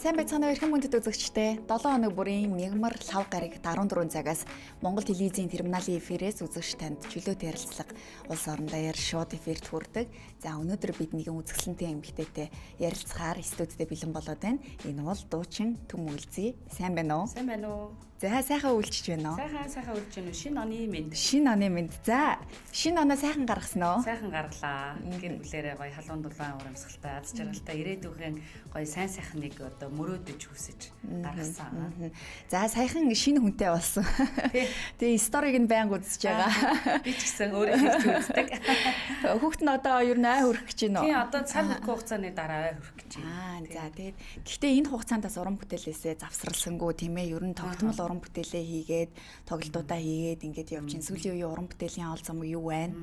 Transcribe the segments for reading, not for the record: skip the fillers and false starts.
Сайн байцгаана уу эрхэм мөндөд үзэгчдээ. 7 хоног бүрийн мягмар лав гараг 14 цагаас Монгол телевизийн терминалийн эфирээс үзэгч танд чөлөөт ярилцлага улс орон даяар шууд эфирт хүрдэг. За өнөөдөр бид нэгэн үзэсгэлэнтэй эмэгтэйтэй ярилцахаар студидд бэлэн болоод байна. Энэ бол дуучин Түм Үлзий. Сайн байна уу? Сайн байна уу? За сайхан үйлчж байна уу? Сайхан үйлчж байна уу? Шинэ оны мэд. Шинэ оны мэд. За шинэ оноо сайхан гаргасан уу? Сайхан гаргалаа. Гэр бүлээрээ гоё халуун дулаан урамсгалтай аз жаргалтай ирээдүйн гоё сайн сайхныг одоо мөрөөдөж хүсэж гаргасан. За саяхан шинэ хүнтэй болсон. Тэгээ сториг нь байнга үзэж байгаа. Би ч гэсэн өөрөө хэлж үздэг. Хүүхэд нь одоо ер нь ай хүрэх гэж байна уу? Тийм одоо цаг хугацааны дараа ай хүрэх гэж За байна. тэгээд гэхдээ энэ хугацаанд бас уран бүтээлээсээ завсралсангүй тийм ээ. Ер нь тогтмол уран бүтээлээ хийгээд тоглолтуудаа хийгээд ингээд явж ин сүүлийн үеийн уран бүтээлийн ол зам юу байна?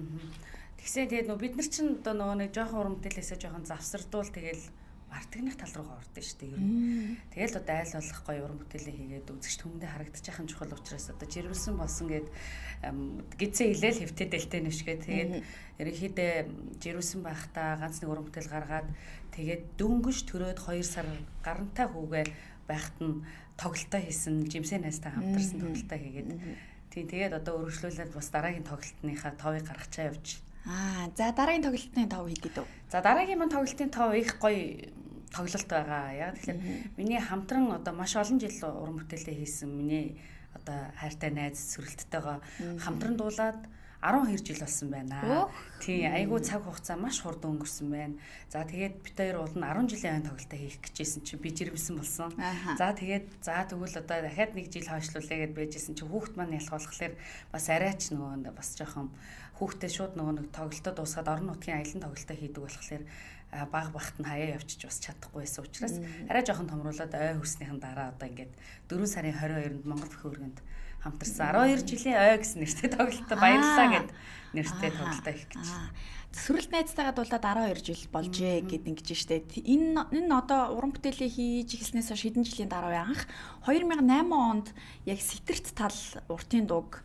Тэгсэн тэгээд бид нар чинь одоо нөгөө нэг жоохон уран бүтээлээсээ жоохон завсардуул тэгэл мартагных тал руугаа ордон шүү дээ ер нь. Тэгэл одоо айл болох гоё уран бүтээлээ хийгээд үзэгч түмэндээ харагдчих юм чухал учраас одоо жирвэлсэн болсон гэд гизээ хилээл хэвтээ дэлтэй нэшгээд тэгээд ерөнхийдөө жирвэлсэн байхдаа ганц нэг уран бүтээл гаргаад тэгээд дөнгөж төрөөд 2 сар гарантай хүүгээ байхад нь тоглолтоо хийсэн жимсээ найстай хамтарсан тоглолтоо хийгээд тэгээд одоо өргөжлүүлээд бас дараагийн тоглолтныхаа товыг гаргачаа явж. За дараагийн тоглолтын тов хийгээд үү? За дараагийн мань тоглолтын тов их гоё тоглолт байгаа. Яг тэгэхээр миний хамтран одоо маш олон жил уран бүтээлээ хийсэн миний одоо хайртай найз сүрэлтттэйгээ хамтран дуулаад 12 жил болсон байна. Тийм айгүй цаг хугацаа маш хурдан өнгөрсөн байна. За тэгээд бид хоёр уул нь 10 жилийн тоглолтоо хийх гэжсэн чинь би жирэмсэн болсон. За тэгээд тэгвэл одоо дахиад 1 жил хойшлуулъя гэд байжсэн чинь хүүхэд маань ялах болохоор бас арайч нөгөө бас жоохон хүүхдээ шууд нөгөө нэг тоглолтоо дуусгаад орон нутгийн аялын тоглолтоо хийдэг болохоор баг багт нь хаяа явчих бас чадахгүй байсан учраас арай жоохон томруулаад ой хүрснийхэн дараа одоо ингээд 4 сарын 22-нд Монгол Бүхэн Өргөнд хамтарсан 12 жилийн ой гэсэн нэртэй тоглолтоо баярлалаа гэд нэртэй тоглолтоо хийх гэж. Сүрэлт найзтайгаа дуулаад 12 жил болжээ гэд ингэж штэ. Энэ одоо уран бүтээлээ хийж эхэлснээс хойш хэдэн жилийн дараа анх 2008 онд яг Сэтэрт тал уртын дууг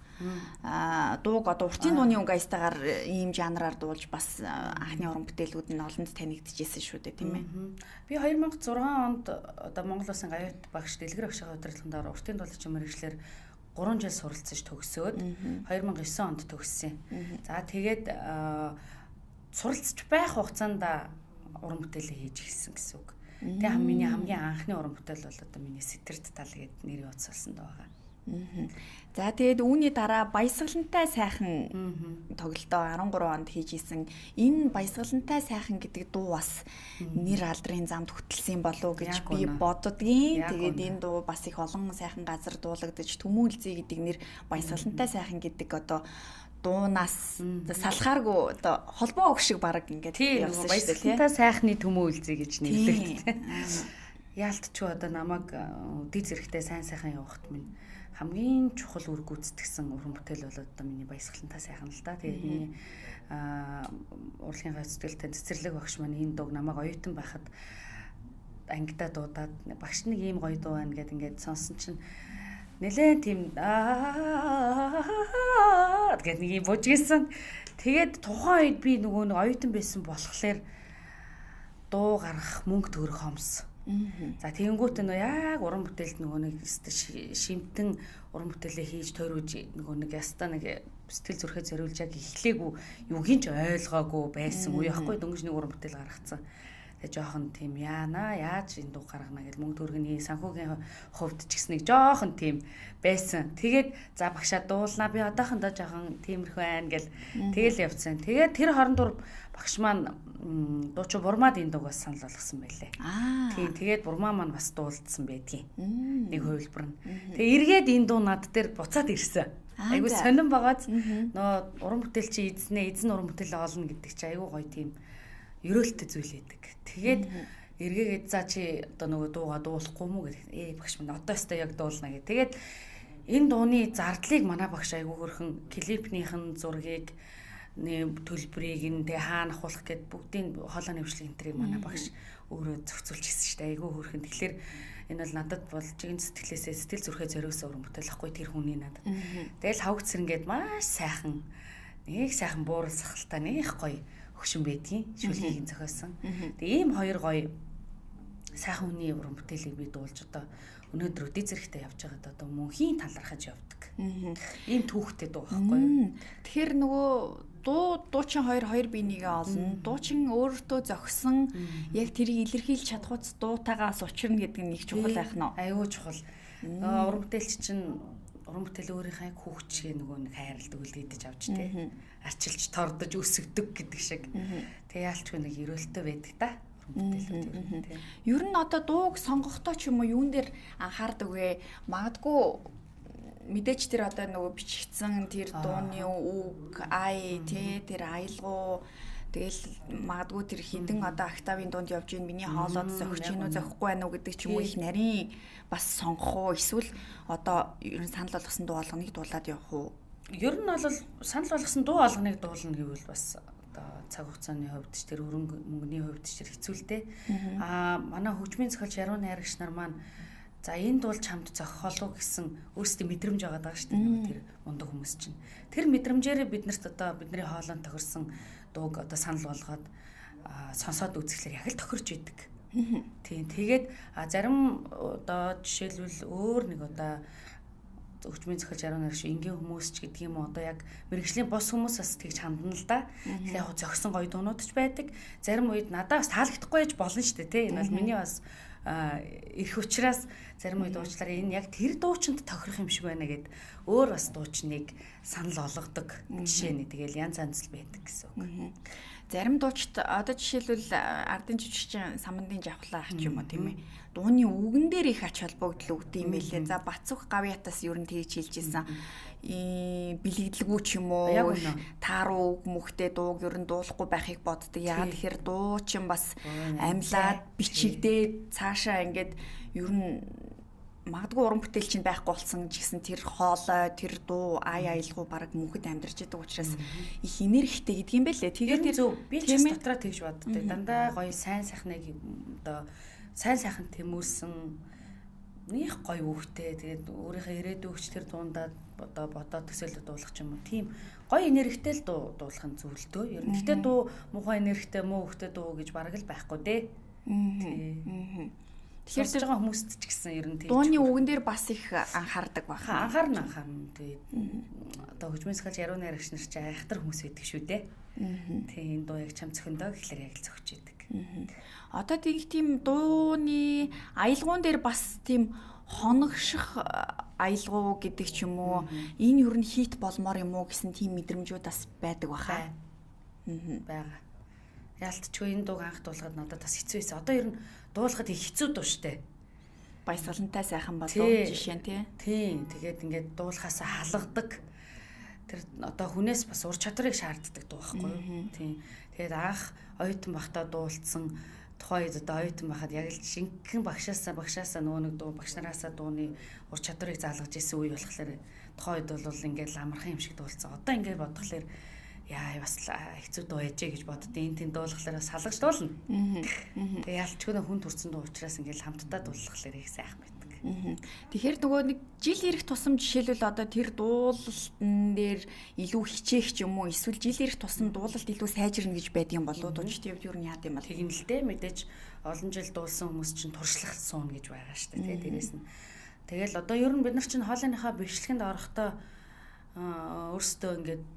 дууг одоо уртын дууны унгайстайгаар ийм жанраар дуулж бас анхны уран бүтээлүүд нь олонд танигдчихсэн шүү дээ тийм ээ. Би 2006 онд одоо Монгол Улсын гавьяат багш Дэлгэр багшийн удирдлагын уртын дуулчин мэргэжлэр 3 жил суралцж төгсөөд 2009 онд төгссөн. За тэгээд суралцж байх хугацаанд уран бүтээлээ хийж эхэлсэн гэсэн үг. Тэгээ миний хамгийн анхны уран бүтээл бол одоо миний Сэтэрт тал гэдэг нэр утсалсан даа байгаа. За тэгээд үүний дараа баясгалантай сайхан тоглолтоо 13 онд хийж исэн. Энэ баясгалантай сайхан гэдэг дуу бас нэр алдрын замд хөтлсөн болов уу гэж би боддгийн. Тэгээд энэ дуу бас их олон сайхан газар дуулагдаж Түм Үлзий гэдэг нэр баясгалантай сайхан гэдэг одоо дуунаас салхааргүй одоо холбоо өг шиг баг ингээд явсан шүү дээ. Баясгалантай сайхны Түм Үлзий гэж нэрлэгдсэн. Яалтчгүй одоо намайг дэд зэрэгтэй сайн сайхан явахт минь хамгийн чухал үр гүйцэтгсэн уран бүтээл бол одоо миний баясгалантай сайхан л да. Тэгээд миний урлагийн гүйцэтгэлтэй цэцэрлэг багш маань энэ дууг намайг оюутан байхад ангидаа дуудаад багш нэг ийм гоё дуу байна гэд ингээд сонсон чинь нэлээд тийм гэд нэг юм бужигсэн. Тэгээд тухайн үед би нөгөө нэг оюутан байсан болохоор дуу гаргах мөнгө төгрөх хомс. За тэгэнгүүт нөө яг уран бүтээлд нөгөө нэг шимтэн уран бүтээлээ хийж тойруулж нөгөө нэг яста нэг сэтгэл зүрхээ зориулж яг эхлэегүй юугийн ч ойлгоогүй байсан уу яахгүй дөнгөж нэг уран бүтээл гаргацсан. Тэгээ жоохон тийм яаж энэ дуу гаргана гэж мөнгө төгрөгийн санхүүгийн хувьд ч гэсэн нэг жоохон тийм байсан. Тэгээд за багшаа дуулнаа би одоохондоо жоохон тиймэрхүү байна гэл тэгэл явцсан. Тэгээд тэр хооронд багш маань дуучин Бурмаад энэ дууг бас санал болгосон байлээ. Тийм тэгээд Бурмаа маань бас дуулдсан байдгийн. Нэг хувилбар нь. Тэгээ эргээд энэ дуу над дээр буцаад ирсэн. Айгу сонирн байгааз нөө уран бүтээл чи эзэн уран бүтээлээ олно гэдэг чи айгу гоё тийм ерөөлтөй зүйл байдаг. Тэгээд эргээгээд за чи одоо нөгөө дууга дуулахгүй мүү гэдэг. Багш минь одоо өстой яг дуулна гэх. Тэгээд энэ дууны зардлыг манай багш айгу хөрхөн клипнийхэн зургийг төлбөрийг нь тэгээ хаана ахуулах гэд бүгдийн хоолой нэвшлэг энтрийг манай багш өөрөө зохицуулж ирсэн шүү дээ. Айгу хөрхөн. Тэгэхээр энэ бол надад бол жигэн сэтгэлээсээ сэтгэл зүрхээ зориулсан уран бүтээл ахгүй тэр хүний надад. Тэгэл хавг цэрэнгээд маш сайхан нэг сайхан бууруулсахалтай нэг гоё хөшин байдгийн шүлгийг зохиосон. Тэгээ ийм хоёр гоё сайхан хүний уран бүтээлийг би дуулж одоо өнөөдөр өдөө зэрэгтэй явж байгаад одоо мөнхийн талархаж явдаг. Ийм түүхтэй дуу байхгүй юу? Тэгэхээр нөгөө дуучин хоёр биенийгээ олно. Дуучин өөртөө зогсон яг тэрийг илэрхийлж чадхуйц дуутаагаас учирна гэдэг нь их чухал байх нь. Аюу чухал. Уран бүтээлч чинь уран бүтээл өөрийнхөө хүүхчгээ нөгөө нэг хайрладаг үлдээдэж авч тий. Арчилж тордож өсгдөг гэдэг шиг. Тэгээ яалчгүй нэг өрөөлтөө байдаг та. Ер нь одоо дууг сонгохдоо ч юм уу юун дээр анхаардаг вэ? Магадгүй мэдээч тэр одоо нөгөө бичигдсэн тэр дууны үг, ай тий тэр аялгау тэгэл магадгүй тэр хідэн одоо октавын дунд явж ийн миний хоолойд зохиж гин үү зохихгүй байна уу гэдэг ч юм уу их нарийн бас сонгох уу эсвэл одоо ер нь санал болгосон дуу алганыг дуулаад явах уу? Ер нь бол санал болгосон дуу алганыг дуулна гэвэл бас цаг хугацааны хувьд ч тэр хөрөнгө мөнгөний хувьд ч хэцүүлтэй. Манай хөгжмийн зохиолч Яруу найрагч нар маань за энэ дуул чамд зохиолоо гэсэн өөрсдөө мэдрэмж байгаа шүү дээ. Тэр мундаг хүмүүс чинь. Тэр мэдрэмжээр биднэрт одоо бидний хоолойн тохирсон дууг одоо санал болгоод сонсоод үзэхлээр яг л тохирч идэг. Тийм. Тэгээд зарим одоо жишээлбэл өөр нэг одоо хөгжмийн зохиолч Яруу найрагч энгийн хүмүүс ч гэдэг юм одоо яг мэргэжлийн бос хүмүүс бас тэгж хандна л да. Тэгэхээр яг зогсон гоё дуунууд ч байдаг. Зарим үед надад бас таалагдахгүй байж болно шүү дээ тий. Энэ бол миний бас их учраас зарим үед уучлаарай энэ яг тэр дуучинд тохирох юм шиг байна гэд өөр бас дуучныг санал болгодог жишээ нь тэгэл янз янз л байдаг гэсэн үг. Зарим дуучид одоо жишээлбэл ардын жижигчин самандын жавхлаа ах ч юм уу тийм ээ. Дууны үгэн дээр их ач холбогдол өгд юм байлээ. За Бацүх Гавьятаас ер нь тэгж хэлж ирсэн. Бэлэгдлэгүү ч юм уу тааруу үг мөхтэй дууг ер нь дуулахгүй байхыг боддог. Яа тэгэхээр дуучин бас амьлаад бичигдээ цаашаа ингээд ер нь магадгүй уран бүтээл чинь байхгүй болсон ч гэсэн тэр хоолой, тэр дуу, аялгау бараг мөнхөд амьдарч идэг учраас их энергитэй гэдэг юм байлээ. Тэгээд тэр би ч бас дотроо тэгж боддог. Дандаа гоё сайн сайхныг одоо сайн сайхан тэмүүлсэн них гоё үгтэй. Тэгээд өөрийнхөө ирээдүйн хүч тэр дундаа одоо бодоод төсөөлөд дуулах ч юм уу. Тийм гоё энергитэй л дуулах нь зөвлөдөө. Ер нь гэхдээ дуу муухай энергитэй муу үгтэй дуу гэж бараг л байхгүй дээ. Тэгэхээр тэр байгаа хүмүүст ч гэсэн ер нь тийм. Дууны үгэн дээр бас их анхаардаг байна. Анхаарна. Тэгээд одоо хөгжмийн зохиолч Яруу найрагч нар ч айхтар хүмүүс байдаг шүү дээ. Тийм дуу яг чам зөхөндөө гэхлээр яг л зохиж идэг. Одоо тийм дууны аялгуун дээр бас тийм хоногших аялгау гэдэг ч юм уу энэ ер нь хит болмоор юм уу гэсэн тийм мэдрэмжүүд бас байдаг баха. Бага. Яалтчгүй энэ дууг анх дуулахад надад бас хэцүү байсан. Одоо ер нь дуулахад их хэцүү дуу штэ. Баясгалантай сайхан болов жишээ нь тий. Тийм. Тэгээд ингээд дуулахаасаа халгадаг. Тэр одоо хүнээс бас ур чадварыг шаарддаг дуу байхгүй юу? Тийм. Тэгээд анх оюутан бахта дуулцсан тухайн үед одоо оюутан байхад яг л шинхэн багшаасаа нөгөө нэг дуу багш нараасаа дууны ур чадварыг заалгаж исэн үе болохоор тухайн үед бол ингээд амархан юм шиг дуулцсан. Одоо ингээд бодглохлоор яа бас хэцүү дуу ээжээ гэж боддоо энэ тийм дуулахлаар бас салгаж дуулна. Тэгээ ялчгүй хүн төрсэн дуу учраас ингээд хамтдаа дуулахлаар их сайхан байдаг. Тэгэхээр нөгөө нэг жил ирэх тусам жишээлбэл одоо тэр дуулалтан дээр илүү хичээх ч юм уу эсвэл жил ирэх тусам дуулалт илүү сайжирна гэж байдаг юм болоо дуучид юу нь яад юм бол тэгнэ л дээ мэдээж олон жил дуулсан хүмүүс чинь туршлах суун гэж байгаа шүү дээ. Тэгээ дээрээс нь тэгэл одоо ер нь бид нар чинь хоолойныхаа бэрхшээлд орохдоо өөрсдөө ингээд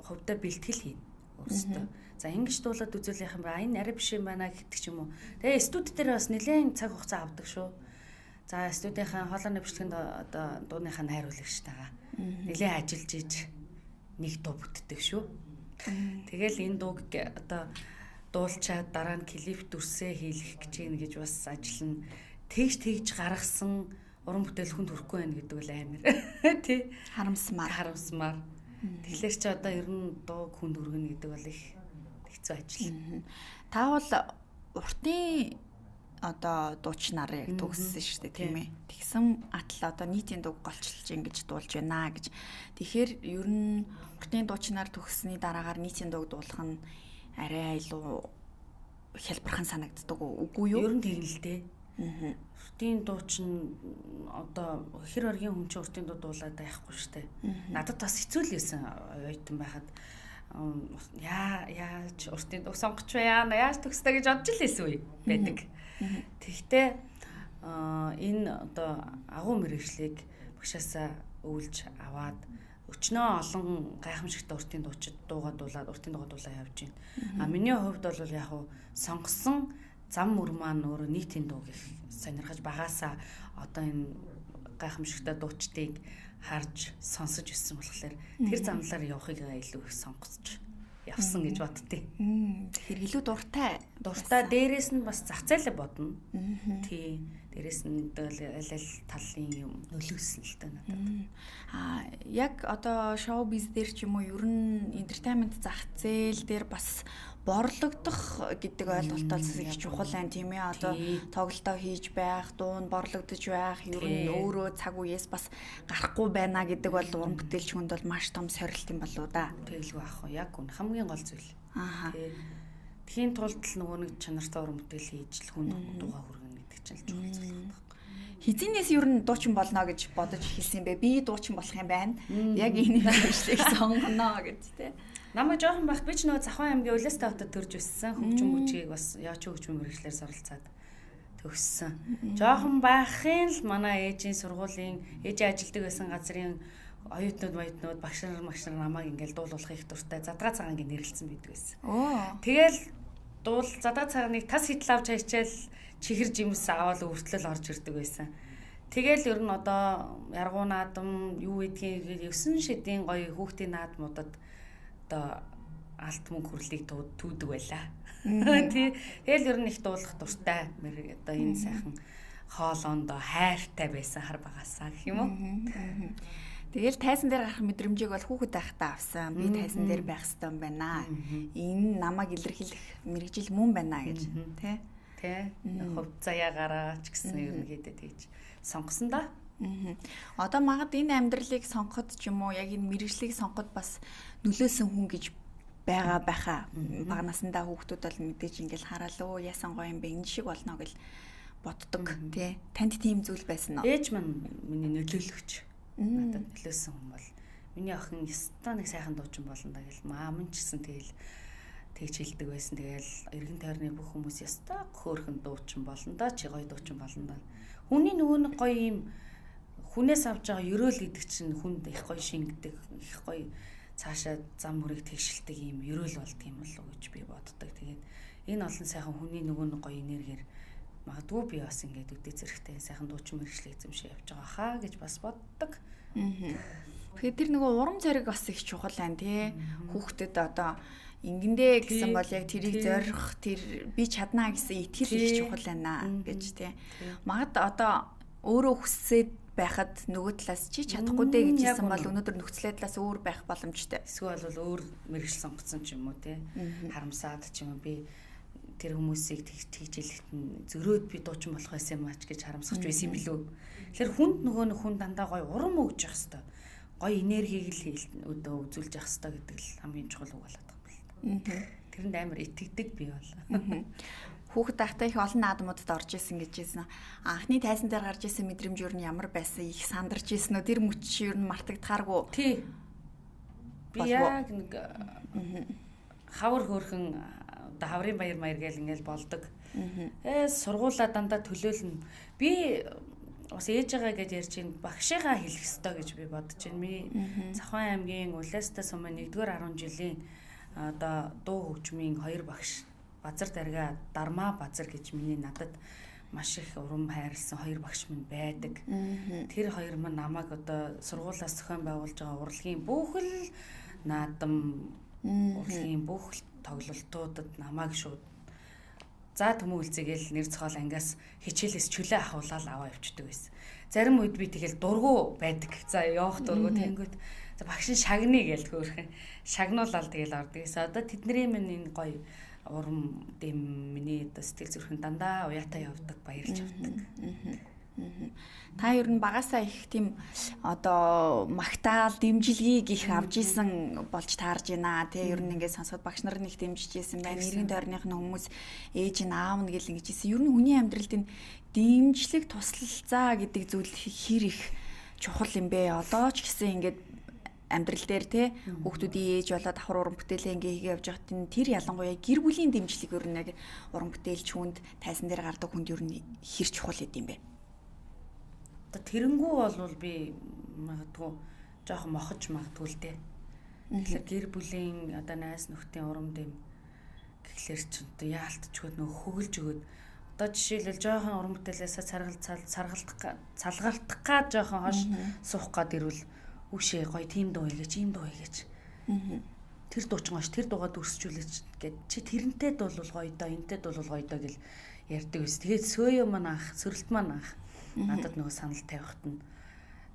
хувьдаа бэлтгэл хийнэ өөрсдөө. За ингэж дуулаад үзүүлэх юм ба энэ арай биш юм байна гэдэг ч юм уу. Тэгээ студ дээр бас нэлээд цаг хугацаа авдаг шүү. За студийнхаа хоолойны бичлэгэнд одоо дууныхаа найруулагчтайгаа нэлээд ажиллаж иж нэг дуу бүтдэг шүү. Тэгэл энэ дууг одоо дуулчаад дараа нь клип дүрсээ хийлгэх гэж юм гэж бас ажиллана. Тэгж гаргасан уран бүтээл хүнд хүрэхгүй байх гэдэг үл амар. Тий. Харамсмаар. Тэгэхээр чи одоо ер нь дууг хүнд хүргэнэ гэдэг бол их хэцүү ажил. Та бол уртын одоо дуучнаар яг төгссөн шүү дээ тийм ээ. Тэгсэн атал одоо нийтийн дууг голчилж ингэж дуулж байна гэж. Тэгэхээр ер нь уртын дуучнаар төгссөний дараагаар нийтийн дууг дуулах нь арай илүү хялбархан санагддаг үгүй юу? Ер нь тийм л дээ. Уртын дуучин одоо хэр оргийн хүн чинь уртын дуу дуулаад байхгүй шүү дээ. Надад бас хэцүү л байсан оюутан байхад яаж уртын дуг сонгоч байна яаж төгсдөө гэж бодж лээсэн үе байдаг. Тэгэхдээ энэ одоо агуу мэргэжлийг багшаасаа өвлж аваад өчнөө олон гайхамшигтай уртын дуучид дуугаад уртын дуугаа явж байна. Миний хувьд бол яг сонгосон зам мөр маань өөрөө нийтийн дуу гэх сонирхож багаасаа одоо энэ гайхамшигтай дуучдыг харж сонсож өссөн болохоор тэр замлаар явахыг илүү их сонгоцож явсан гэж боддتي. Тэгэхээр илүү дуртай дээрээс нь бас зах зээлээ бодно. Тий. Дээрээс нь аль талын юм нөлөөсөн л дээ надад. Яг одоо шоу биз дээр ч юм уу ер нь entertainment зах зээл дээр бас борлогдох гэдэг ойлголтоос их чухал байна тийм ээ. Одоо тоглолтоо хийж байх, дуун борлогдож байх, ер нь өөрөө цаг үеэс бас гарахгүй байна гэдэг бол уран бүтээлч хүнд бол маш том сорилт юм болоо да. Тэгэлгүй ах уу яг үн хамгийн гол зүйл. Тхийн тулд л нөгөө нэг чанартай уран бүтээл хийж л хүн дуугаа хүргэнэ гэдэг чинь л чухал зүйл байна. Хизинээс ер нь дуучин болно гэж бодож хэлсэн бэ. Би дуучин болох юм байна. Яг энэ мэдрэлийг сонгоно гэж тий. Намайг жоохон байх би ч нөгөө Захын аймгийн Улаастай хотод төрж өссөн. Хөгжим мужийг бас яач хөгжим мэргэжлэр суралцаад төгссөн. Жоохон байхын л манай ээжийн сургуулийн ээжээ ажилдаг байсан газрын оюутнууд багш нар намайг ингээл дуулуулах их дуртай задгаа цагаангийн нэрлэлсэн байдаг байсан. Тэгэл задгаа цагааныг тас хидл авч хайчаал чихэр жимс аваад өвөртлөл орж ирдэг байсан. Тэгэл ер нь одоо яргуу наадам юу гэдгийг 9 шидийн гоё хүүхдийн наадмуудад одоо алт мөнгө хүрлийг туудаг байлаа. Тэгэл ер нь их дуулах дуртай одоо энэ сайхан хоолоондоо хайртай байсан хар багасаа гэх юм уу. Тэгэл тайзан дээр гарах мэдрэмжийг бол хүүхэд байхдаа авсан. Би тайзан дээр байх хэрэгтэй юм байна. Энэ намайг илэрхийлэх мэрэгжил мөн байна гэж тий. Хөв заяагаараа ч гэсэн ер нь хийдэд хийж сонгосон да. Одоо магад энэ амьдралыг сонгоход ч юм уу яг энэ мэрэгжлийг сонгоход бас нөлөөсөн хүн гэж байгаа байхаа. Бага насндаа хүүхдүүд бол мэдээж ингээл хараалуу яасан гоё юм бэ энэ шиг болно гэж боддог тий. Танд тийм зүйл байсан уу? Ээж маань миний нөлөөлөгч. Надад нөлөөсөн хүн бол миний охин ёстой нэг сайхан дуучин болно да гэл маам нь ч гэсэн тэгж хэлдэг байсан. Тэгэл эргэн тойрны бүх хүмүүс ёстой хөөрхөн дуучин болно да чи гоё дуучин болно да. Хүний нөгөө нэг гоё юм хүнээс авч байгаа ерөөл гэдэг чинь хүнд их гоё шингэдэг их гоё цаашаа зам мөрийг тэгшилдэг юм ерөөл болдго юм болов уу гэж би боддог. Тэгээд энэ олон сайхан хүний нөгөө нэг гоё энергиэр магадгүй би бас ингээд үдээ зэрэгтэй сайхан дуучин мэргэжлийг эзэмшиж явж байгаа хаа гэж бас боддог. Тэгэхээр тэр нөгөө урам зориг бас их чухал байна тий. Хүүхдэд одоо ингэндээ гэсэн бол яг тэрийг зорих тэр би чаднаа гэсэн итгэл их чухал байна гэж тий. Магад одоо өөрөө хүссээд байхад нөгөө талаас чи чадахгүй дээ гэж хэлсэн бол өнөөдөр нөхцөлийн талаас өөр байх боломжтой. Эсвэл бол өөр мэргэжил сонгоцсон ч юм уу тий. Харамсаад ч юм уу би тэр хүмүүсийг тэгжэлэхэд зөрөөд би дуучин болох байсан юм ач гэж харамсах байсан юм билүү. Тэгэхээр хүнд нөгөө хүн дандаа гоё урам өгж явах хэвээр. Гоё энергиг л өдөө үзүүлж явах хэвээр гэдэг л хамгийн чухал үг болоод байна. Тэрэнд амар итгэдэг би бол. Хүүхэд тахтай их олон наадмуудад орж исэн гэж хэлсэн. Анхны тайзан дээр гарч исэн мэдрэмж юу нь ямар байсан их сандарч исэн үү? Тэр мөч юу нь мартагдахааргүй. Тий. Би яг нэг хавар хөөрхөн хаврын баяр маяр гээл ингээл болдог. Сургуулаа дандаа төлөөлнө. Би бас ээжээгээ гэж ярьж ин багшигаа хэлэх ёстой гэж би бодож байна. Би Захын аймгийн Улаастай сумын 1-р 10 жилийн одоо дуу хөгжмийн 2 багш Базар Дарга Дармаа Базар гэж миний надад маш их урам хайрлсан 2 багш минь байдаг. Тэр 2 маань намайг одоо сургуулиас зохион байгуулж байгаа урлагийн бүхэл наадам урлагийн бүх тоглолтуудад намайг шууд за төмөө үлцээгээл нэр цохол ангиас хичээлээс чөлөө ахуулаад аваа явчихдаг байсан. Зарим үед би тэгэл дургу байдаг. За явах дургу тэнгүүд за багш нь шагныг гээл хөөрхөн шагнуулаад тэгэл ордог. Одоо тэдний минь энэ гоё урам дэм миний сэтгэл зүрхэн дандаа уяатай явдаг, баярлж явдаг. Та ер нь багасаа их тийм одоо магтаал дэмжилгийг их авж исэн болж таарж байна. Тэ ер нь ингээд сонсоход багш нар нэг дэмжиж исэн байна. Иргэн тойрных нь хүмүүс ээж нь аав нь гэл ингэж исэн. Ер нь хүний амьдралд энэ дэмжлэг туслалцаа гэдэг зүйл хэр их чухал юм бэ? Одоо ч гэсэн ингээд амьдрал дээр те хүүхдүүдийн ээж болоод давхар уран бүтээлээ ингээ хийгээ явж байхад тэр ялангуяа гэр бүлийн дэмжлэг ер нь яг уран бүтээлч хүнд тайсан дээр гардаг хүнд ер нь хэр чухал гэдэм бэ? Одоо тэрэнгүү бол би магадгүй жоохон мохож магадгүй л дээ. Тэгэхээр гэр бүлийн одоо найз нөхдийн урам дэм гэхлээр ч одоо яалтч өгöd нөх хөглж өгöd одоо жишээлбэл жоохон уран бүтээлээсээ цалгалтах гад жоохон хойш суух гад ирвэл үшээ гоё тийм дуу хийгээч ийм дуу хийгээч тэр дуучин гош тэр дуугаа дүрсжүүлээч гэд чи тэрнтэй дуулвал гоё доо энтэй дуулвал гоё доо гэл ярьдаг ус. Тэгээд сөөё маань анх сөрөлт маань анх надад нөгөө санал тавихт нь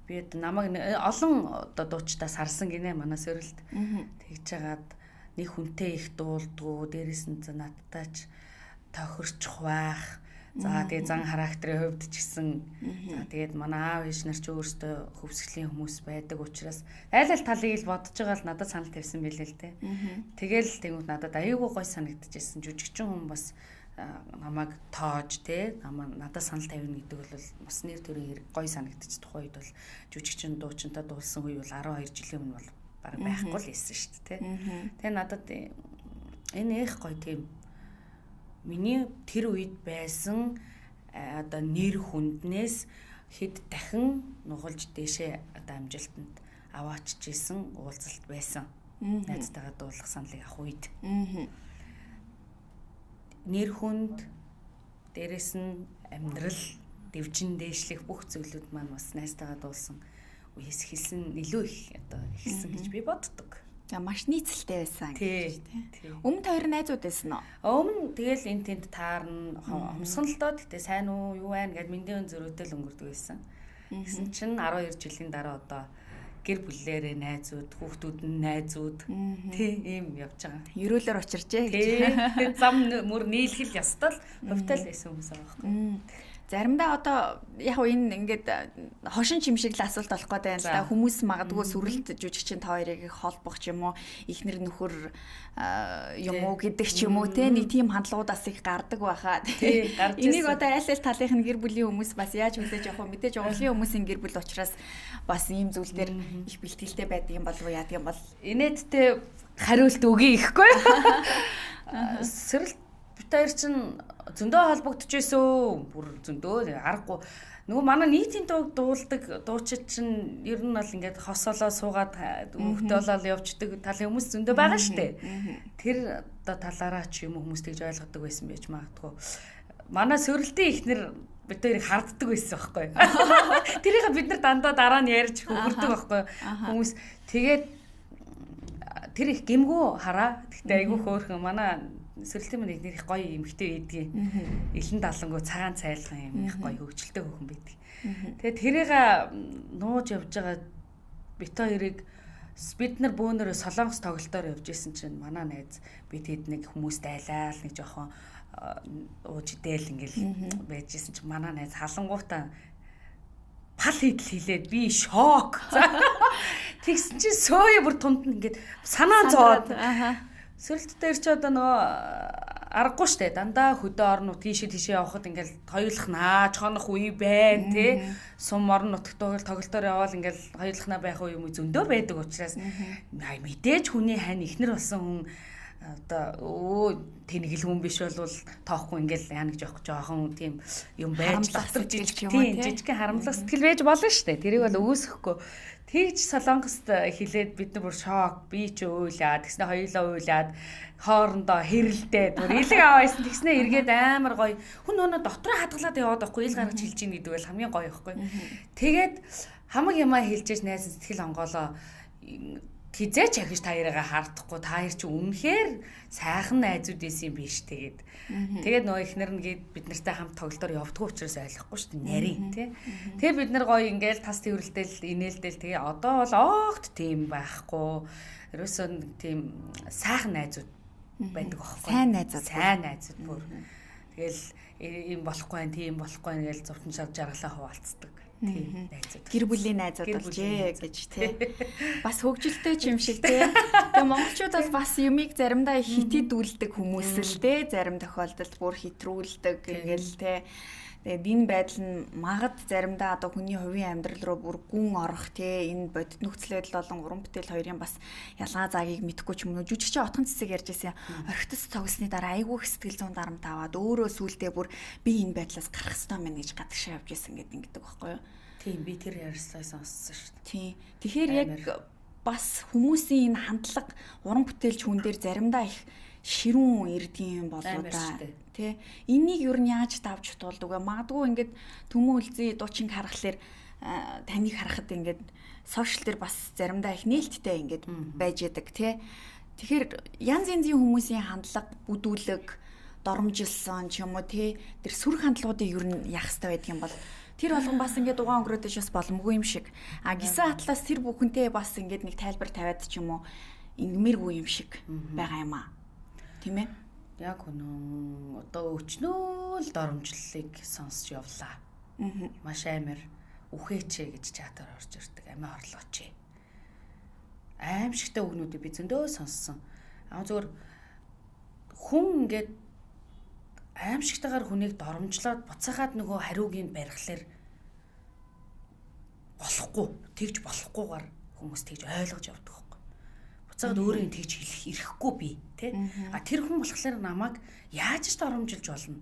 би намайг олон одоо дуучдаас харсан гинэ манай сөрөлт тэгж жагаад нэг хүнтэй их дуулдгуу дээрэс нь надтаач тохирчих байх. За тэгээ зан характерын хувьд ч гэсэн за тэгээд манай аав ээж нар ч өөрсдөө хөвсгөлийн хүмүүс байдаг учраас айл талыг л бодож байгаа л надад санал тавьсан байлээ л дээ. Тэгэл тэгвэл надад аюулгүй гой санагдчихсэн. Жүжигчин хүн бас намайг тоож те надад санал тавина гэдэг бол бас нэр төрийн гой санагдчих. Тухайн үед бол жүжигчин дуучинтай дуулсан үе бол 12 жилийн өмнө бол бараг байхгүй л байсан шүү дээ те. Тэгээ надад энэ их гой тийм миний тэр үед байсан одоо нэр хүнднээс хэд дахин нугалж дээшээ одоо амжилтанд аваачж исэн уулзалт байсан. Найзтайгаа дуулах саналыг авах үед. Нэр хүнд дээрэс нь амьдрал дэвжин дээшлэх бүх зүйлүүд маань бас найзтайгаа дуулсан үеэс хэлсэн илүү их одоо хэлсэн гэж би боддог. Маш нийцэлтэй байсан гэж тийм. Өмнө хоёр найзууд байсан уу? Өмнө тэгэл энэ тэнд таарна хомсгон л доо гэтээ сайн уу юу байна гэд мэндийн зөрөөтэй л өнгөрдөг байсан. Гэсэн чинь 12 жилийн дараа одоо гэр бүлээрээ найзууд, хүүхдүүд нь найзууд тийм ийм явж байгаа. Ерөөлөөр учирчээ гэж. Зам мөр нийлхэл ястал хувьтай л байсан хүмүүс байгаа байхгүй. Заримдаа одоо яг энэ ингээд хошин чим шиг л асуулт болох гэдэг юм л да. Хүмүүс магадгүй сүрэлт жүжигчин та хоёрыг холбох ч юм уу, ихнэр нөхөр юм уу гэдэг ч юм уу те нэг тийм хандлагуудаас их гардаг байхаа. Энийг одоо аль аль талынх нь гэр бүлийн хүмүүс бас яаж хүлээж авах вэ? Мэдээж урлагийн хүмүүсийн гэр бүл учраас бас ийм зүйл дээр их бэлтгэлтэй байдаг юм болов уу яа гэх юм бол инээдтэй хариулт өгье ихгүй. Сүрэлт бит хоёр чинь зөндөө холбогдчихсэн. Бүр зөндөө аргагүй. Нөгөө манай нийтийн дуулдаг дуучид чинь ер нь бол ингээд хосолоо суугаад хөвгтөө болоод явждаг талын хүмүүс зөндөө байгаа штэ. Тэр одоо талаараа ч юм уу хүмүүс тэгж ойлгодог байсан байж магадгүй. Манай сөрөлтийн ихнэр бид хоёрыг харддаг байсан байхгүй. Тэрийг бид нар дандаа дараа нь ярьж хөвгөрдөг байхгүй. Хүмүүс тэгээд тэр их гэмгүү хараа. Тэгтээ айгүй хөөрхөн манай сөрөлтийн мань нэг гоё эмхтэй байдгийг. Илэн далангуу цагаан цайлган юм их гоё хөвгчлөлтэй хөхөн байдаг. Тэгээд тэрийг нууж явж байгаа бит хоёрыг бид нар бөөнөрөө солонгос тоглолтоор явж исэн чинь манай найз бид хэд нэг хүмүүст айлаал нэг жоохон ууж идэл ингээл байжсэн чинь манай найз халангуутаа пал хийлээд би шок. Тэгсэн чинь сөөе бүр тунд нь ингээд санаа зовоод сөрөлттэй ирч одоо нөгөө аргагүй штэ дандаа хөдөө орнууд тийшээ явахад ингээл хоёулах нааж хонох үе байна тий сум орон нутагт тоглолтоор яваал ингээл хоёулахнаа байх үе юм зөндөө байдаг учраас мэдээж хүний хань ихнэр болсон хүн одоо тэнэгэл хүн биш болвол тоохгүй ингээл яа нэг жоохон тийм юм байж латар жижигхэн харамлах сэтгэл байж болно штэ тэрийг бол үүсэхгүй тэгж солонгост хилээд бид нар бүр шок би ч өөлаад тэгснэ хоёулаа уйлаад хоорондоо хэрэлдээд бүр илэг аваасан тэгснэ эргээд амар гоё хүн өнөө дотроо хадгалаад яваад байхгүй ил гаргаж хэлж ийн гэдэг бол хамгийн гоё байхгүй тэгээд хамаг юмаа хэлжээж найз сэтгэл онгоолоо хизээч ахиж та яриагаа хардахгүй та хоёр чи үнэхээр сайхан найзууд исэн биш тэгээд нөгөө ихнэр нэгээд бид нартай хамт тоглолтоор явдггүй учраас ойлгохгүй шүү дээ нарийн тий. Тэгээ бид нар гоё ингээл тас тэрвэрлтэл инээлтэл тэгээ одоо бол огт тийм байхгүй. Ерөөсөө тийм сайхан найзууд байдаг аахгүй. Сайн найзууд бүр. Тэгэл ийм болохгүй байх, тийм болохгүй гэж зуртан шав жаргалаа хуваалцдаг. Тийм найзууд. Гэр бүлийн найзууд болжээ гэж тий. Бас хөгжилтэй юм шиг тий. Тэгээ монголчууд бол бас юмыг заримдаа хитэдүүлдэг хүмүүс л тий. Зарим тохиолдолд бүр хитрүүлдэг ингээл тий. Тэгээд энэ байдал нь магад заримдаа одоо хүний хувийн амьдрал руу бүр гүн орох те энэ бодит нөхцөл байдал болон уран бүтээл хоёрын бас ялгаа заагийг мэдэхгүй ч юм уу жүжигчийн отхон цэцэг ярьж байсан. Орхитос цогсны дараа айгүй их сэтгэл зүйн дарамт аваад өөрөө сүулдэ бүр би энэ байдлаас гарах ёстой мэн гэж гадагшаа явж исэн гэдэг байхгүй юу? Тийм би тэр ярьслаа сонссон шүү дээ. Тийм. Тэгэхээр яг бас хүмүүсийн энэ хандлага уран бүтээлч хүн дээр заримдаа их ширүүн ирдгийм болоо да. Тэ. Энийг юу нь яаж давж туулдаг вэ? Магадгүй ингээд төмөн үлзий дуучин харахаар таныг харахад ингээд сошиал дээр бас заримдаа их нээлттэй ингээд байж яадаг тий. Тэгэхээр янз янзын хүмүүсийн хандлага бүдүүлэг доромжилсон ч юм уу тий. Тэр сүрх хандлагуудыг юу нь яах хэрэгтэй байдаг юм бол тэр болгон бас ингээд угаан өнгөрөөдөж бас боломгүй юм шиг. Гисэн атлаас тэр бүхэнтэй бас ингээд нэг тайлбар тавиад ч юм уу ингмэргүй юм шиг байгаа юм аа. Тийм ээ. Яг үнэн одоо өчнөө л доромжллыг сонсч явлаа. Маш амар үхээчээ гэж театр орж ирдэг. Амиа орлооч. Аимшигтай үгнүүдийг би зөндөө сонссон. Зүгээр хүн ингээд аимшигтайгаар хүнийг доромжлоод буцаагаад нөгөө хариуг нь барихлаар болохгүй, тэгж болохгүйгээр хүмүүс тэгж ойлгож явдаг байхгүй. Буцаагаад өөрөө тэгж ирэхгүй би, тэ? Тэр хүн болохоор намайг яаж ч доромжилж болно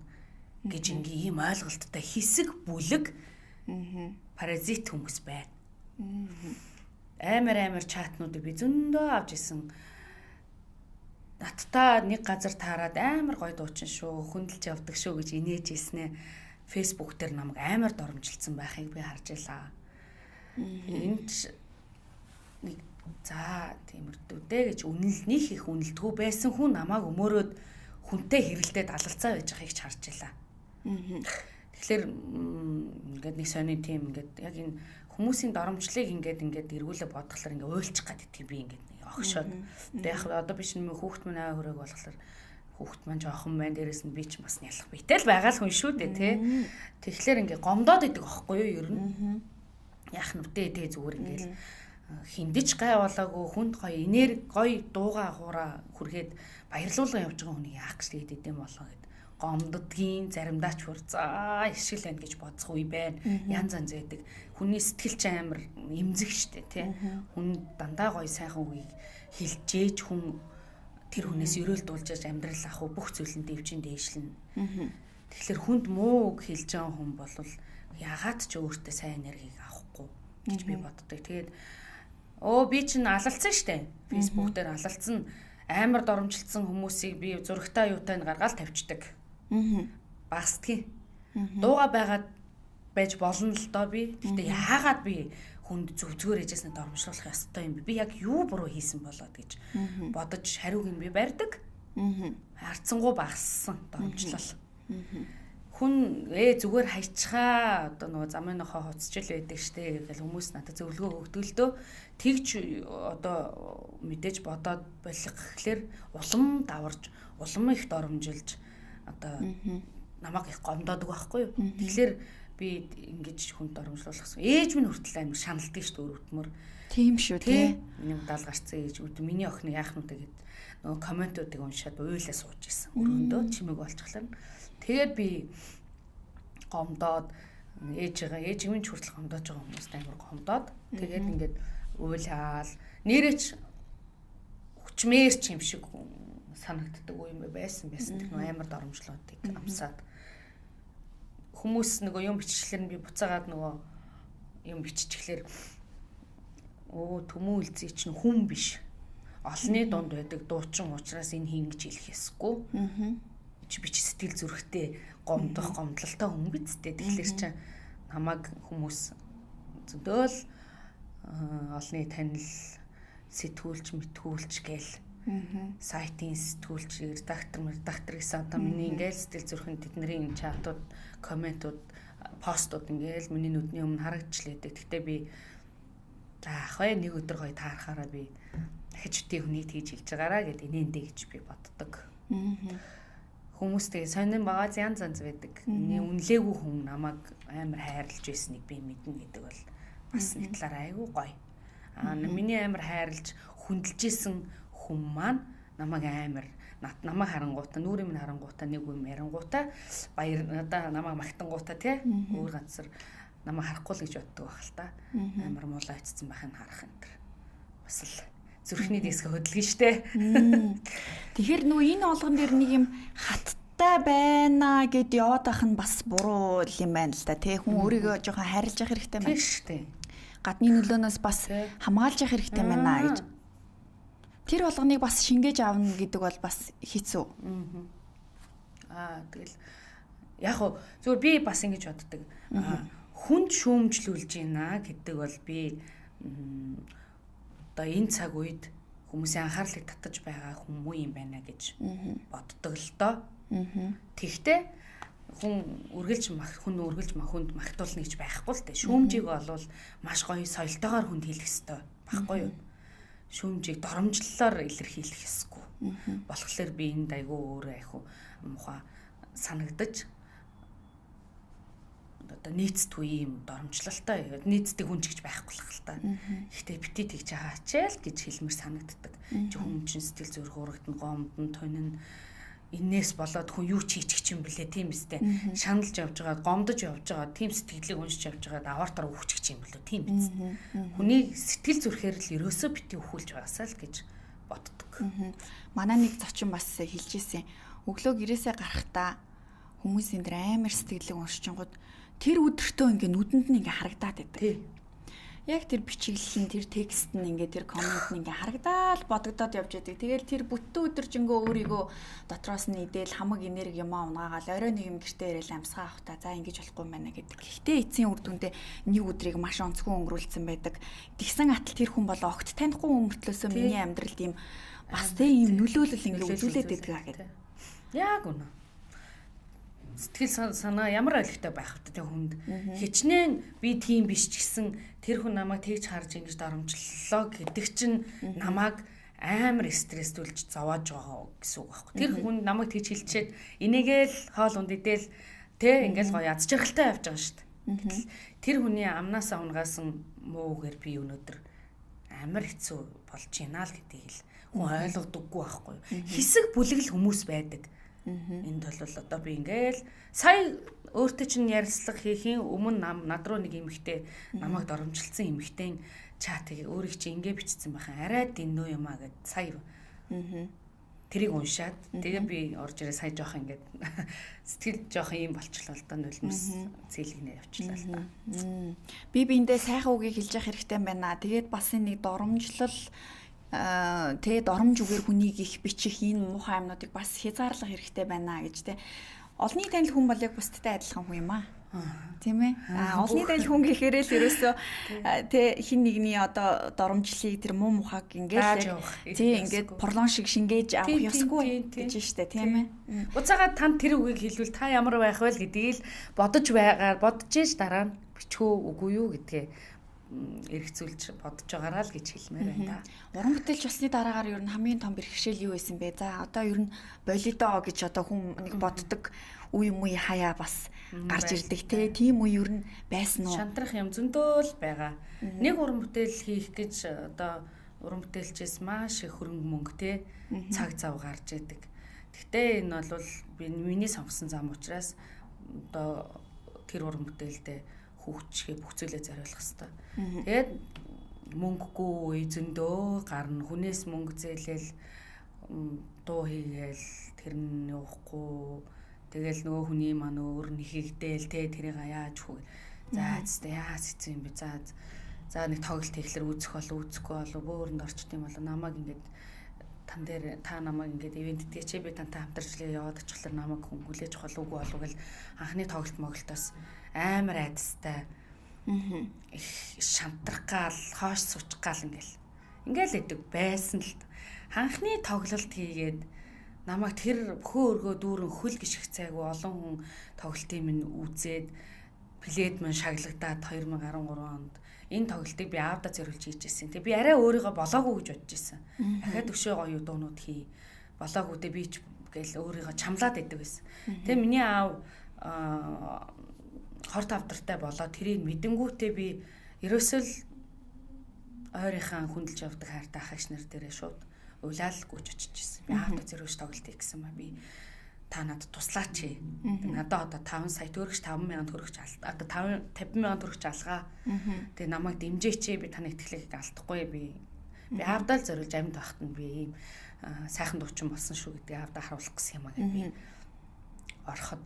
гэж ингийн ийм ойлголттой хэсэг бүлэг паразит хүмүүс байна. Амар чатнуудыг би зөндөө авч исэн. Надтай нэг газар таарад амар гоё дуучин шүү, хөндлөж явдаг шүү гэж инээж ийснэ. Facebook дээр намайг амар доромжилсан байхыг би харж илаа. Энд нэг за тиймэрдүү дээ гэж үнэлнийх их үнэлтгүү байсан хүн намайг өмөрөөд хүнтэй хэрэлдээд алалцаа байж байгааг ч харж илаа. Тэгэхээр ингээд нэг сони тим ингээд яг энэ хүмүүсийн доромжлыг ингээд эргүүлээ бодглохлоор ингээд уйлчих гадаг тийм би ингээд огшоод. Тэгээ яг одоо биш нэмээ хүүхд мань аа хөрөөг болохоор хүүхд мань жоохон байна. Дээрээс нь би ч бас нялах битэл байгаа л хүн шүү дээ тий. Тэгэхээр ингээ гомдоод идэг аахгүй юу ер нь. Яах нүдээ тий зүгээр ингээл хиндэж гай болоогүй хүнд гоё энерги гоё дууга хураа хүргээд баярлуулга явж байгаа хүнийг яах гэж тэгээд идэм болоо гэд гомддгийн заримдаа ч хур за ишгэл байна гэж бодох үе байна. Янз янз байдаг. Хүний сэтгэл чинь амар эмзэг штэ тий. Хүн дандаа гоё сайхан үгийг хэлжээж хүн тэр хүнээс өрөөл дуулжээж амьдрал ах уу бүх зүйл нь дэвчин дээшлэн. Тэгэхээр хүнд муу үг хэлж байгаа хүн бол ягаад ч өөртөө сайн энергийг авахгүй гэж би боддог. Тэгээд би чинь алалцсан штэ. Facebook дээр алалцсан амар доромжилсан хүмүүсийг би зурагтаа юутай гаргаал тавьчихдаг. Багсдгийн. Дууга байгаад байж болно л доо би. Гэтэ яагаад би хүнд зүгээр ээжээс нь доромжлуулах ёстой юм бэ? Би яг юу буруу хийсэн болоод гэж бодож хариуг нь би барьдаг. Харцсангуу багссан доромжлол. Хүн зүгээр хайчхаа одоо нөгөө замын нохоо хуцчил байдаг штэ гэл хүмүүс надад зөвлөгөө өгдөг л дөө. Тэгж одоо мэдээж бодоод болох гэхлээр улам даварж, улам их доромжилж одоо намайг их гомдоодаг байхгүй юу. Тэгэхээр би ингэж хүнд доромжлуулахсан. Ээж минь хүртэл амар шаналдаг шүү дээ өрөвдмөр. Тийм шүү тий. Миний удаал гарцсан ээж миний охины яахнуудаа гэд нөгөө комментуудыг уншаад уйлаа сууж исэн. Өрөөндөө чимэг болчихлаа. Тэгээд би гомдоод ээж минь ч хүртэл гомдоож байгаа хүмүүст амар гомдоод тэгээд ингээд уйлаал нэрэж хүчмээр ч юм шиг санагддаг юм байсан. Тэр нөгөө амар доромжлоодыг амсаад хүмүүс нөгөө юм биччихлээр би буцаагаад нөгөө юм биччихлээр төмөн үлзий чинь хүн биш. Олны дунд байдаг дуучин учраас энэ хин гэж хэлэх ёсгүй. Би ч сэтгэл зүрэхтэй гомдлолтой хүн бидтэй. Тэгэхээр чи намайг хүмүүс зөндөл олны танил сэтгүүлч мэтгүүлч гээл сайтын сэтгүүлч редактор гэсэн одоо миний ингээл сэтгэл зүрхэнд тэдний чатууд комментууд постууд ингээл миний нүдний өмнө харагдчихлээдэг. Гэхдээ би заах бай нэг өдөр гоё таарахаараа би дахиж тий хүнийг тэгж хэлж байгаараа гэд инээндээ гэж би боддог. Хүмүүстэй сонин багаз янз байдаг. Үнэлээгүй хүн намайг амар хайрлаж байсныг би мэднэ гэдэг бол бас нэг талаараа айгүй гоё. Миний амар хайрлаж хүндэлж исэн хүн маань намайг амар намайг харангуутаа, нүрийн минь харангуутаа нэг юм ярингуутаа баяр надаа намайг магтангуутаа тий өөр газар намайг харахгүй л гэж боддог байх л та. Амар муулаа ицсэн байхыг харах энэ төр. Бас л зүрхний диск хөдөлгөн штэ. Тэгэхээр энэ олгон дээр нэг юм хаттай байна гэд яваад ах нь бас буруу юм байна л да. Тэ хүн өөрийгөө жоохон хайрлаж явах хэрэгтэй байна. Тийм штэ. Гадны нөлөөнөөс бас хамгаалж явах хэрэгтэй байна гэж. Тэр болгоныг бас шингээж аавна гэдэг бол бас хэцүү. Тэгэл яг хөө зүгээр би бас ингэж боддог. Хүнд шүүмжлүүлж байна гэдэг бол би одоо энэ цаг үед хүмүүсийн анхаарлыг татаж байгаа хүмүүс юм байна гэж боддог л доо. Тэгтээ хүн үргэлж хүнд магтуулна гэж байхгүй л дээ. Шүүмжийг болвол маш гоё соёлтойгоор хүнд хэлэх ёстой байхгүй юу? Шүүмжийг доромжлолоор илэрхийлэх ёсгүй. Болохоор би энэ айгүй өөрөө айху муха санагдаж одоо нийцдгүй юм доромжлолтой нийцдэг хүн ч гэж байхгүй л та. Гэхдээ бити тэгж хаачихэл гэж хэлмэр санагддаг. Чи хүн чинь сэтгэл зүрх урагтан гомдон тонин иннээс болоод хүн юу ч хийчих юм блэ тийм үстэй. Шаналж явж байгаа, гомдож явж байгаа, тийм сэтгэлийг уншиж явж байгаа даваартаар өгчих юм блэ тийм биз. Хүний сэтгэл зүрхээр л ерөөсөө бити өхүүлж байгаасаа л гэж боддог. Манай нэг зочин бас хэлж ирсэн. Өглөө гэрээсээ гарахдаа хүмүүсийн дээр амар сэтгэлийг уншчихгод тэр өдөртөө ингээ нүдэнд нь ингээ харагдаад байдаг. Тий. Яг тэр бичиглэл нь тэр текст нь ингээ тэр коммент нь ингээ харагдаал бодогдоод явж байдаг. Тэгэл тэр бүтэн өдөржингөө өөрийгөө дотроос нь идэл хамаг энерги юмаа унгаагаал орой нэг юм гэртээ ирээл амсгаа авах та за ингэж болохгүй юм байна гэдэг. Гэхдээ эцсийн үр дүндээ нэг өдрийг маш онцгой өнгөрүүлсэн байдаг. Тэгсэн атал тэр хүн бол огт танихгүй өмөртлөөсөө миний амьдралд ийм бас тийм ийм нөлөөлөл ингээ үзүүлээд байдаг гэдэг. Яг үнэ. Сэтгэл санаа ямар ойлгохтой байх вэ тэ хүнд. Хичнээн би тийм биш ч гэсэн тэр хүн намайг тэгж харж ингэж дарамжлалаа гэдэг чинь намайг амар стресстүүлж зовоож байгаа гэсэн үг байхгүй. Тэр хүн намайг тэгж хэлчихэд энийгээл хоол унд идэл тэ ингээл гоё яз жаргалтай явж байгаа шүү дээ. Тэр хүний амнаасаа унгаасан муугаар би өнөөдөр амар хэцүү болж байна л гэдгийг л хүн ойлгодоггүй байхгүй. Хэсэг бүлэгл хүмүүс байдаг. Энд бол одоо би ингээл сая өөртөө чинь ярилцлага хийхийн өмнө над руу нэг эмэгтэй намайг доромжилсан эмэгтэй чатыг өөрийг чи ингээ бичсэн байхan арай динөө юм а гэд сая тэрийг уншаад тэгээ би орж ирээ сая жоох ингээд сэтгэл жоох юм болчихлоо л да нулимс зээлгнээ явчихлаа л да. Би биэндээ сайхан үгийг хэлж явах хэрэгтэй байна. Тэгээд бас нэг доромжлол тэгээд доромж үгээр хүнийг их бичих энэ муухай юмнуудыг бас хязгаарлах хэрэгтэй байна гэж те. Олны танил хүн бол яг бусдтай адилхан хүн юм аа. Тийм ээ. Олны танил хүн гэхээр л ерөөсөө тэ хин нэгний одоо доромжлыг тэр муу мухаг ингээд тийм ингээд порлон шиг шингээж авах ёсгүй гэж штэ тийм ээ. Уцаага танд тэр үгийг хэлвэл та ямар байх вэ гэдгийг л бодож иж дараа нь бичхүү үгүй юу гэдгээ эргцүүлж бодож байгаараа л гэж хэлмээр байна да. Уран бүтээлч болсны дараагаар ер нь хамгийн том бэрхшээл юу байсан бэ? За одоо ер нь болидоо гэж одоо хүн нэг боддог үе муу хаяа бас гарч ирдэг те. Тийм үе ер нь байсан уу? Шантрах юм зөндөө л байгаа. Нэг уран бүтээл хийх гэж одоо уран бүтээлчээс маш их хөрөнгө мөнгө те цаг зав гарч идэг. Гэхдээ энэ бол миний сонгосон зам учраас одоо тэр уран бүтээлдээ хүүхчгээ бүх зүйлээ зориулах хэрэгтэй. Тэгээд мөнгөгүй үе зөндөө гарна. Хүнээс мөнгө зээлэл дуу хийгээл тэр нь явахгүй. Тэгэл нөгөө хүний маань өөр нь хийгдээл тэ тэрийг яаж хүү. За яас хэцүү юм бэ. За нэг тоглолт хийхлээр үүсэх үзэхгүй бол бөөрөнд орчт юм бол намайг ингээд та намайг ингээд ивент дээчээ би тантай хамтарчлаа яваад очихлаар намайг хүн хүлээж ухаал үгүй болов гэл анхны тоглолт моглолтоос амар айдастай их шантрах гал хоош суучих гал ингээл идэг байсан л анхны тоглолт хийгээд намайг тэр бөхөө өргөө дүүрэн хөл гიშгэх цайгүй олон хүн тоглолтын минь үзээд плед мань шаглагдаад 2013 онд энэ тоглолтыг би аавда зориулж хийжсэн. Тэг би арай өөрийгөө болоогүй гэж бодож байсан. Дахиад өшөө гоё дуунууд хий. Болоогүй дээ би ч гээл өөрийгөө чамлаад байдаг байсан. Тэг миний аав хорт авдартай болоо тэрийг мэдэнгүүтээ би ерөөсөө л ойрынхаа хүндэлж явдаг хайртай ахыч нар дээрээ шууд уйлаалгүй ч очижсэн. Би аавда зэрвэж тоглолтыг гэсэн ба би та надад туслаач. Надад одоо 5 сая төгрөгч 5,000 төгрөгч одоо 50,000 төгрөгч алгаа. Тэгээ намайг дэмжээч би таны итгэлийг алдахгүй би аавдаа л зориулж амьд байхад нь би ийм сайхан дуучин болсон шүү гэдгийг аавдаа харуулах гэсэн юм аа гэж би ороход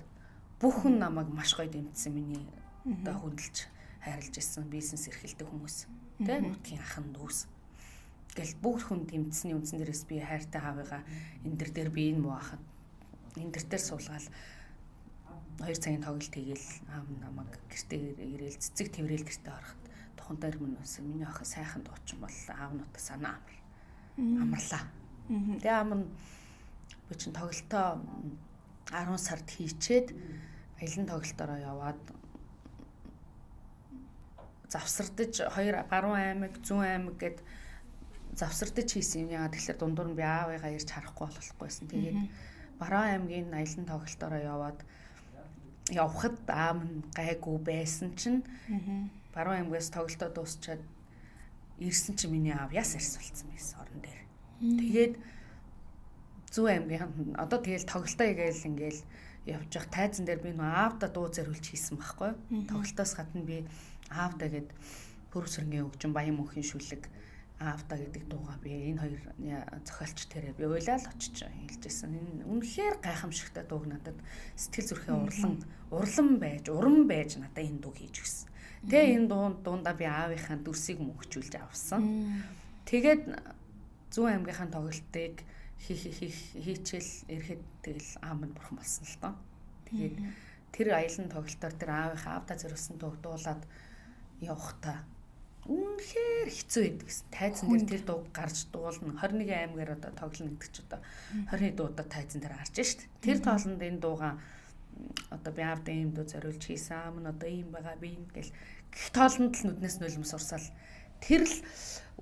бүхэн намайг маш гоё дэмжсэн миний одоо хүндэлж хайрлж ирсэн бизнес эрхэлдэг хүмүүс тэ нутгийн ахын дүүс гэл бүх хүн дэмжсэний үндсэн дээрээс би хайртай аавыгаа энэ дээр би энэ муу ахад энэ дээр суулгаал 2 цагийн тоглолт хийгээл аав намайг гэртээ ирээл цэцэг тэврээл гэртээ ороход тухайн дээр мөнөөс миний охин сайхан дуучин боллоо аавнуудаа санаа амарлаа. Тэгээ аав нь би чинь тоглолтоо 10 сард хийчээд аялын тоглолтоороо яваад завсардаж 2 баруун аймаг зүүн аймаг гэд завсардаж хийсэн юм яа тэгэхээр дундуур нь би аавыгаа ирж харахгүй болохгүйсэн. Тэгээд баруун аймгийн аялын тоглолтоороо явхад аав нь гайгүй байсан чинь баруун аймгаас тоглолтоо дуусчаад ирсэн чинь миний аав яс арьсвалцсан байсан орон дээр. Тэгээд зүүн аймгийн одоо тэгэл тоглолтоо игээл ингээл явж явах тайзан дээр би аавда дуу зориулж хийсэн байхгүй. Тоглолтоос гадна би аавда гэд Пүрсэрнгийн өвчин Баян мөнхийн шүлэг аавда гэдэг дуугаа би энэ хоёр зохиолч тэрээр би уйлал очиж хэлжсэн. Энэ үнэхээр гайхамшигтай дууг надад сэтгэл зүрхээ уран байж надад энэ дуу хийж өгсөн. Тэгээ энэ дундаа би аавынхаа дүрсийг мөнхжүүлж авсан. Тэгээд зүүн аймгийнхаа тоглолтыг хийчихэл ирэхэд тэгэл аав минь бурхан болсон л доо. Тэгээд тэр аялын тоглолтоор тэр аавынхаа аавда зориулсан дууг дуулаад явахдаа үнэхээр хэцүү байдаг гэсэн. Тайзан дээр тэр дууг гарч дуулна. 21 аймгаар одоо тоглоно гэдэг чи одоо 20 дуудаа тайзан дээр гарч шít. Тэр тоолонд энэ дуугаа одоо би аавда ийм дуу зориулж хийсэн аав нь одоо ийм байгаа би юм гэл гэх тоолонд л нүднээс нулимс урсаал. Тэр л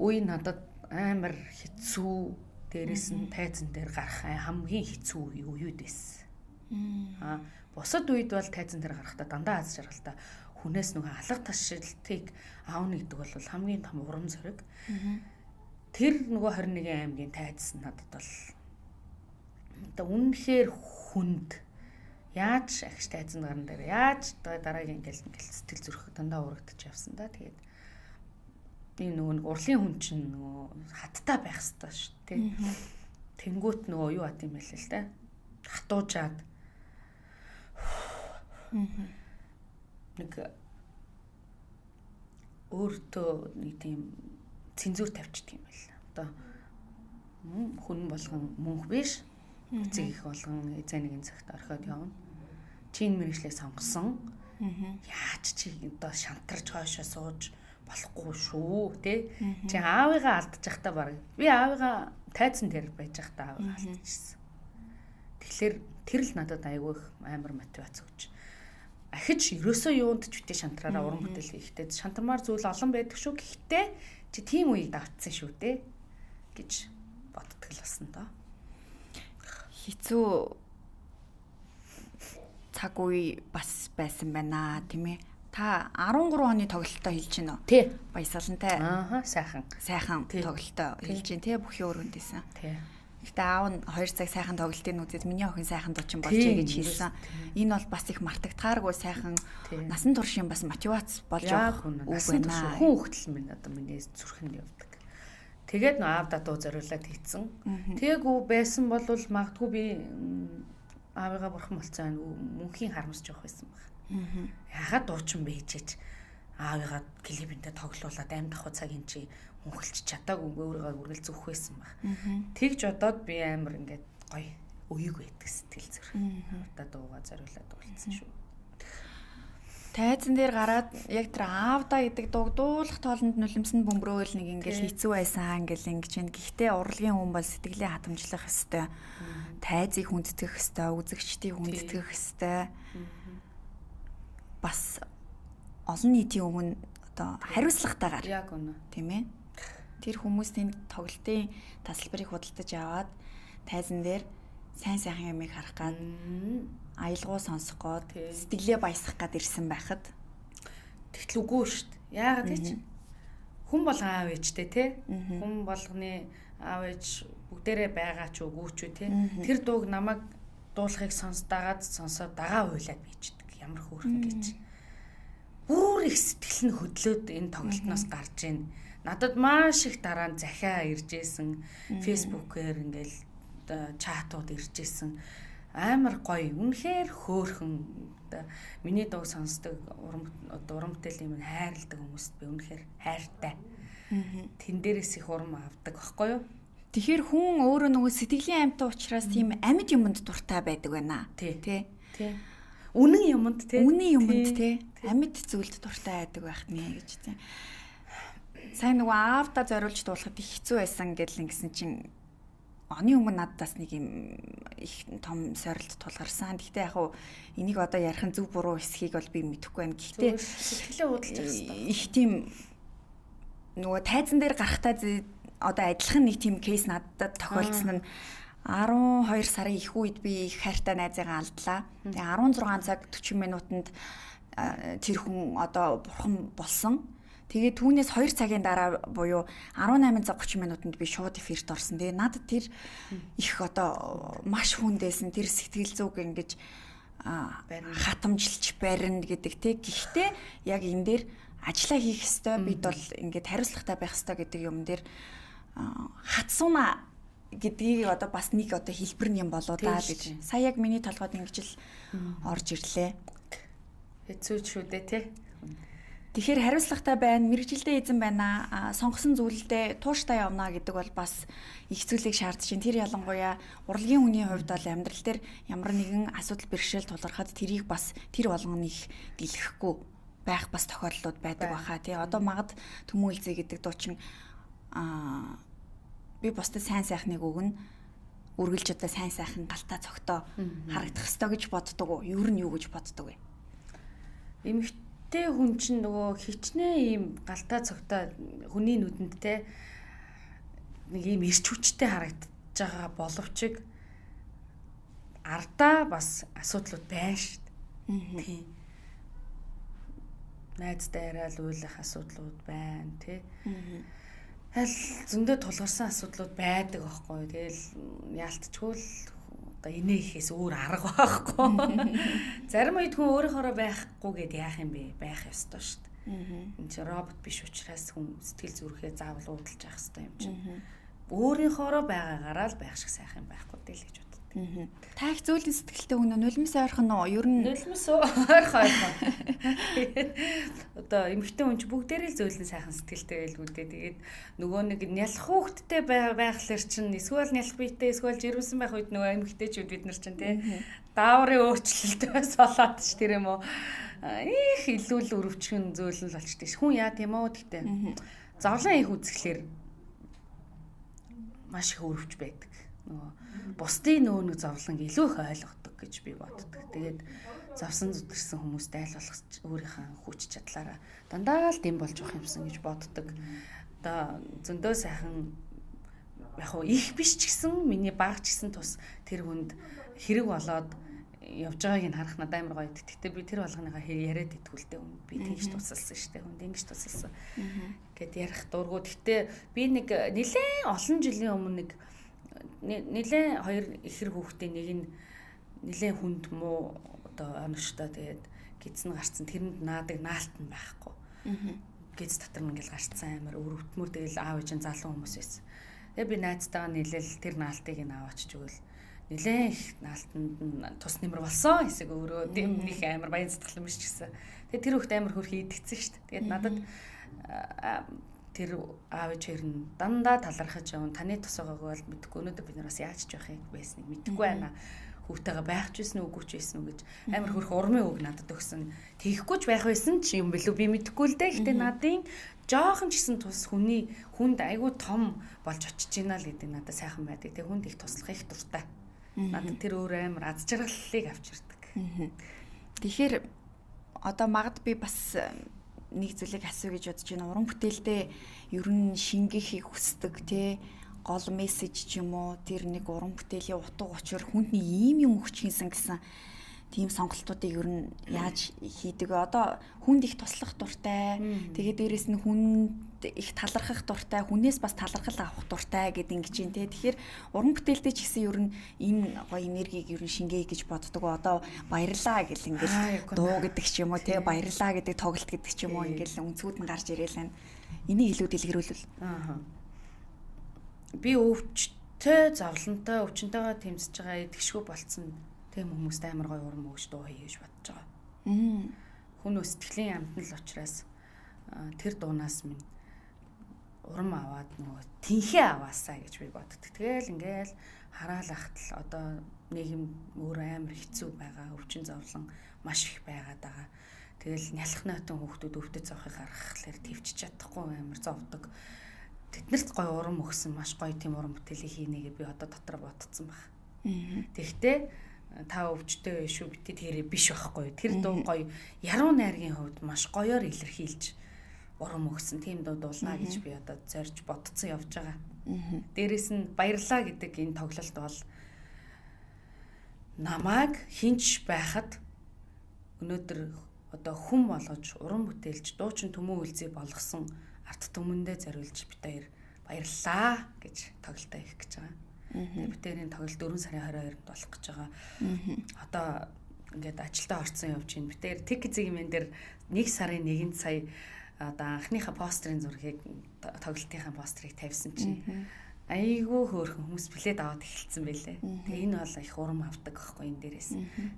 үе надад амар хэцүү. Дээрээс нь тайзан дээр гарах хамгийн хэцүү үед байсан. Бусад үед бол тайзан дээр гарахдаа дандаа аз жаргалтай хүнээс нөгөө алга ташилтыг аавна гэдэг бол хамгийн том урам зориг. Тэр нөгөө 21 аймгийн тайз надад бол одоо үнэхээр хүнд яаж агш тайзан гарн дээр яаж дараагийн ингээл сэтгэл зүрх дандаа урагдчих явсан да. Тэгээд би нөгөө урлын хүн чинь нөгөө хаттай байх хэрэгтэй шүү дээ. Тэнгүүт нөгөө юу ад юм бэ л те. Хатуужаад нэг өөртөө нэг тийм цензур тавьчихдаг юм байл. Одоо хүн болгон мөнх биш. Эцэг их болгон эзэн нэгэн цагт орхиод явна. Чин мэрэгчлээ сонгосон. Яаж чи одоо шантарч хойшоо сууж болохгүй шүү тий. Чи аавыгаа алдчихтаа баг. Би аавыгаа тайзан дээр байж байхдаа аавыгаа алдчихсан. Тэгэхээр тэр л надад айгүй их амар мотивац өгч. Ахиж ерөөсөө юунд ч битээ шантраараа уран бүтээл хийхдээ шантармаар зүйл олон байдаг шүү. Гэхдээ чи тийм үеийг давтсан шүү дээ гэж боддог л болсон доо. Хэцүү цаг үе бас байсан байна тийм ээ. Та 13 оны тоглолтоо хэлж байна уу? Тий. Баясгалантай. Сайхан тоглолтоо хэлж байна тий бүхий өрөөндөөсөн. Тий. Гэтэ аав нь 2 цаг сайхан тоглолтыг үзээд миний охин сайхан дуучин болжээ гэж хэлсэн. Энэ бол бас их мартагдахааргүй сайхан насан туршийн бас мотивац болж явах үг байна. Хүн хөлтөл минь одоо миний зүрхэнд явдаг. Тэгээд аавда дуу зориулаад хийцэн. Тэгээгүй байсан бол магадгүй би аавыгаа бурхан болцсон мөнхийн харамсч явах байсан баг. Ягаад дуучин бийжээч аавыгаа клипэнтэй тоглуулад амьд ахуй цагийн чи мөнхөлч чадаагүй өөрийгөө үргэлж зүгх байсан баг. Тэгж одоод би амар ингээд гоё үеиг байдаг сэтгэл зүрх. Одоо дуугаа зориулаад уулцсан шүү. Тайзан дээр гараад яг тэр аавда гэдэг дууг дуулах тоолонд нулимсэнд бөмбөрөөл нэг ингээд хэцүү байсан ингээл ингэж байна. Гэхдээ урлагийн хүн бол сэтгэлээ хатамжлах хэвээр тайзыг хүндэтгэх хэвээр үзэгчдийг хүндэтгэх хэвээр бас олон нийтийн өмнө одоо хариуцлагатайгаар яг үнэ тийм ээ тэр хүмүүсийн тоглолтын тасалбарыг худалдаж аваад тайзан дээр сайн сайхан юмыг харах гад аялгау сонсох гад сэтгэлээ баясгах гад ирсэн байхад тэгтэл үгүй шүү дээ яагаад гэж хүн болгон аав ээжтэй те. Хүн болгоны аав ээж бүгдээрээ байгаа ч үгүй ч те. Тэр дууг намайг дуулахыг сонсоод дагаа уйлаад бийждэг. Ямар хөөрхөн гэж. Бүр их сэтгэл нь хөдлөөд энэ тоглолтноос гарч ийн. Надад маш их дараа нь захиа ирж исэн. Фэйсбүүкээр ингээл чатууд ирж исэн. Амар гоё, үнэхээр хөөрхөн. Миний дууг сонсдог уран бүтээлийн минь хайрладаг хүмүүст би үнэхээр хайртай. Тэн дээрээс их урам авдаг байхгүй юу? Тэгэхээр хүн өөрөө нөгөө сэтгэлийн амьтан учраас тийм амьд юмд дуртай байдаг байна. Тий. Үнэн юмд тий. Үнэн юмд тий. Амьд зүйлд дуртай байдаг байх нэ гэж тий. Сайн нөгөө аавда зориулж дуулахад их хэцүү байсан гэсэн чинь оны өмнө надаас нэг юм их том сорилт тулгарсан. Гэхдээ яг хуу энийг одоо ярих нь зөв буруу эсхийг бол би мэдэхгүй байна. Гэхдээ сэтгэлээ худалдаж явах хэрэгтэй. Их тийм нөгөө тайзан дээр гарахтаа одоо адилхан нэг тийм кейс надад тохиолдсон нь 12 сарын их үед би их хайртай найзыгаа алдлаа. Тэгээ 16 цаг 40 минутанд тэр хүн одоо бурхан болсон. Тэгээд түүнээс 2 цагийн дараа буюу 18 цаг 30 минутанд би шууд эфирт орсон. Тэгээ надад тэр их одоо маш хүндээсэн тэр сэтгэл зүг ингэж хатамжилж барина гэдэг те. Гэхдээ яг энэ дээр ажиллаа хийх ёстой. Бид бол ингээд хариуцлагатай байх ёстой гэдэг юм дээр хатсууна гэдгийг одоо бас нэг одоо хэлбэр юм болоо даа гэж. Сая яг миний толгойд ингэж л орж ирлээ. Хэцүү шүү дээ те. Тэгэхээр хариуцлагатай байна, мэрэгжилдээ эзэн байна, сонгосон зүйлдээ тууштай явна гэдэг бол бас их зүйлийг шаардж байна. Тэр ялангуяа урлагийн хүний хувьд бол амьдрал дээр ямар нэгэн асуудал бэрхшээл тулгархад тэрийг бас тэр болгоно их дэлгэхгүй байх бас тохиолдлууд байдаг баха тий. Одоо магад төмүүлзээ гэдэг дуучин би бусдад сайн сайхныг өгнө. Үргэлж одоо сайн сайхан галтаа цогтоо харагдах ёстой гэж боддог уу? Юу нь юу гэж боддог вэ? Эмэгтэй хүн чинь нөгөө хичнээн ийм галтаа цогтой хүний нүдэнд те нэг ийм ирч хүчтэй харагдаж байгаа боловч ардаа бас асуудлууд байна шүү дээ. Тийм. Найзтай яриад уйлах асуудлууд байна тий. Хэл зөндөө тулгарсан асуудлууд байдаг аахгүй. Тэгэл яалтчгүй л одоо инээ ихээс өөр арга байхгүй. Зарим үед хүн өөрийнхоороо байхгүй гэд яах юм бэ? Байх ёстой шүү дээ. Энд чинь робот биш учраас хүн сэтгэл зүрэхээ заавал уудалж явах ёстой юм чинь. Өөрийнхоороо байгаагаараа л байх шиг сайхан байхгүй дээ л гэж боддог. Та их зөөлөн сэтгэлтэй хүн нулимс ойрхон уу? Ер нь нулимс ойрхон. Одоо эмэгтэй хүн ч бүгдээрээ л зөөлөн сайхан сэтгэлтэй байлгүй дээ. Тэгээд нөгөө нэг нялх хүүхдтэй байхлаар чинь эсвэл нялх биетэй эсвэл жирэмсэн байх үед нөгөө эмэгтэйчүүд бид нар чинь тий дааврын өөрчлөлтөөс болоод ч тэр юм уу их илүү л өрөвчгөн зөөлөн л болчтой ш. Хүн яа тийм үү гэхдээ зовлон их үзэхлээр маш их өрөвч байдаг. Нөгөө бусдын нөгөө нэг зовлонг илүү их ойлгодог гэж би боддог. Тэгээд завсан зүтгэрсэн хүмүүст айл болох өөрийнхөө хүч чадлаараа дандаа л дэм болж явах юмсан гэж боддог. Одоо зөндөө сайхан яг хуу их биш ч гэсэн миний баг ч гэсэн тус тэр хүнд хэрэг болоод явж байгааг нь харах надад амар гоё. Гэхдээ би тэр болгоныхаа яриад идэгүүлтэй хүн би тэгж тусалсан шүү дээ. Хүнд ингэж тусалсан. Гэт ярих дургууд. Гэхдээ би нэг нэлээд олон жилийн өмнө нэлээд хоёр ихэр хүүхдээ нэг нь нэлээд хүнд муу одоо оноштой тэгээд гидсэн гарцсан тэрэнд наадаг наалт нь байхгүй. Гидс дотор нь ингээл гарцсан амар өрөвтмөр тэгэл аав ээж нь залуу хүмүүс байсан. Тэгээ би найзтайгаа нийлэл тэр наалтыг нь аваач чигвэл нэлээд их наалтанд нь тус нэмэр болсон хэсэг өөрөө дэмнийх амар баян сэтгэл юм биш ч гэсэн. Тэгээ тэр хүүхд амар хөрх идэгцэн шүү дээ. Тэгээд надад тэр аав ээж нь дандаа талархаж явна. Таны тус байгааг бол мэдэхгүй. Өнөөдөр бид нар бас яаж ч явахыг байсныг мэдэхгүй байна. Хүүтэйгээ байх ч байсан үгүй ч байсан гэж амар хөрх урмын үг надад өгсөн. Тийхгүй ч байх байсан ч юм билүү би мэдэхгүй л дээ. Гэтэ надын жоохон ч гэсэн тус хүнд айгүй том болж очиж гинэ л гэдэг надад сайхан байдаг. Тэг хүнд их туслах их дуртай. Надад тэр өөр амар аз жаргалыг авчирдаг. Тэгэхээр одоо магад би бас нэг зүйлийг асуу гэж бодож байна. Уран бүтээлдээ ер нь шингээхийг хүсдэг тий гол мессеж ч юм уу тэр нэг уран бүтээлийн утга учир хүнд нэг ийм юм өгч хийсэн гэсэн тийм сонголтуудыг ер нь яаж хийдэг вэ? Одоо хүнд их туслах дуртай, тэгээд дээрэс нь хүнд их талархах дуртай, хүнээс бас талархал авах дуртай гэдэг ингэж юм те. Тэгэхээр уран бүтээлдээ ч гэсэн ер нь энэ гоё энергийг ер нь шингээе гэж боддог. Одоо баярлаа гэл ингээл дуу гэдэг ч юм уу те, баярлаа гэдэг тоглолт гэдэг ч юм уу ингээл өнцгүүд нь гарч ирээл байна. Энийг илүү дэлгэрүүлвэл. Би өвчтэй, зовлонтой, өвчнөйгөө тэмцэж байгаа идэвхшгүй болцсон тийм хүмүүст амар гоё урам өгч дуу хийе гэж бодож байгаа. Хүн сэтгэлийн амтнал учраас тэр дуунаас минь урам аваад нөгөө тэнхээ аваасаа гэж би боддог. Тэгэл ингээл хараал ахтал одоо нийгэм өөр амар хэцүү байгаа, өвчин зовлон маш их байгаад байгаа. Тэгэл нялх наатан хүүхдүүд өвдөж зовхыг гаргахлаар төвчж чадахгүй амар зовдөг. Тэднэрт гоё урам өгсөн маш гоё тийм уран бүтээлийг хийнэ гэж би одоо дотор бодсон баг. Тэгэхдээ та өвчтэй шүү бити тэрэ биш байхгүй. Тэр дуу гоё яруу найргийн хувьд маш гоёор илэрхийлж урам өгсөн тийм дуу дуулна гэж би одоо зорж бодцсон явж байгаа. Дээрээс нь баярлаа гэдэг энэ тоглолт бол намайг хинч байхад өнөөдөр одоо хүн болгож уран бүтээлж дуучин төмөн үлзий болгосон арт түмэндээ зориулж бит хоёр баярлаа гэж тоглолтоо хийх гэж байгаа. Тэгээд бит хоёрын тоглолт 4 сарын 22-нд болох гэж байгаа. Одоо ингээд ажилдаа орсон явж байна. Бит хоёр тик зэгмэн дээр 1 сарын 1-нд сая одоо анхныхаа постерын зургийг тоглолтынхаа постерыг тавьсан чинь айгүй хөөрхөн хүмүүс билет аваад эхэлсэн байлээ. Тэгээ энэ бол их урам авдаг байхгүй энэ дээрээс.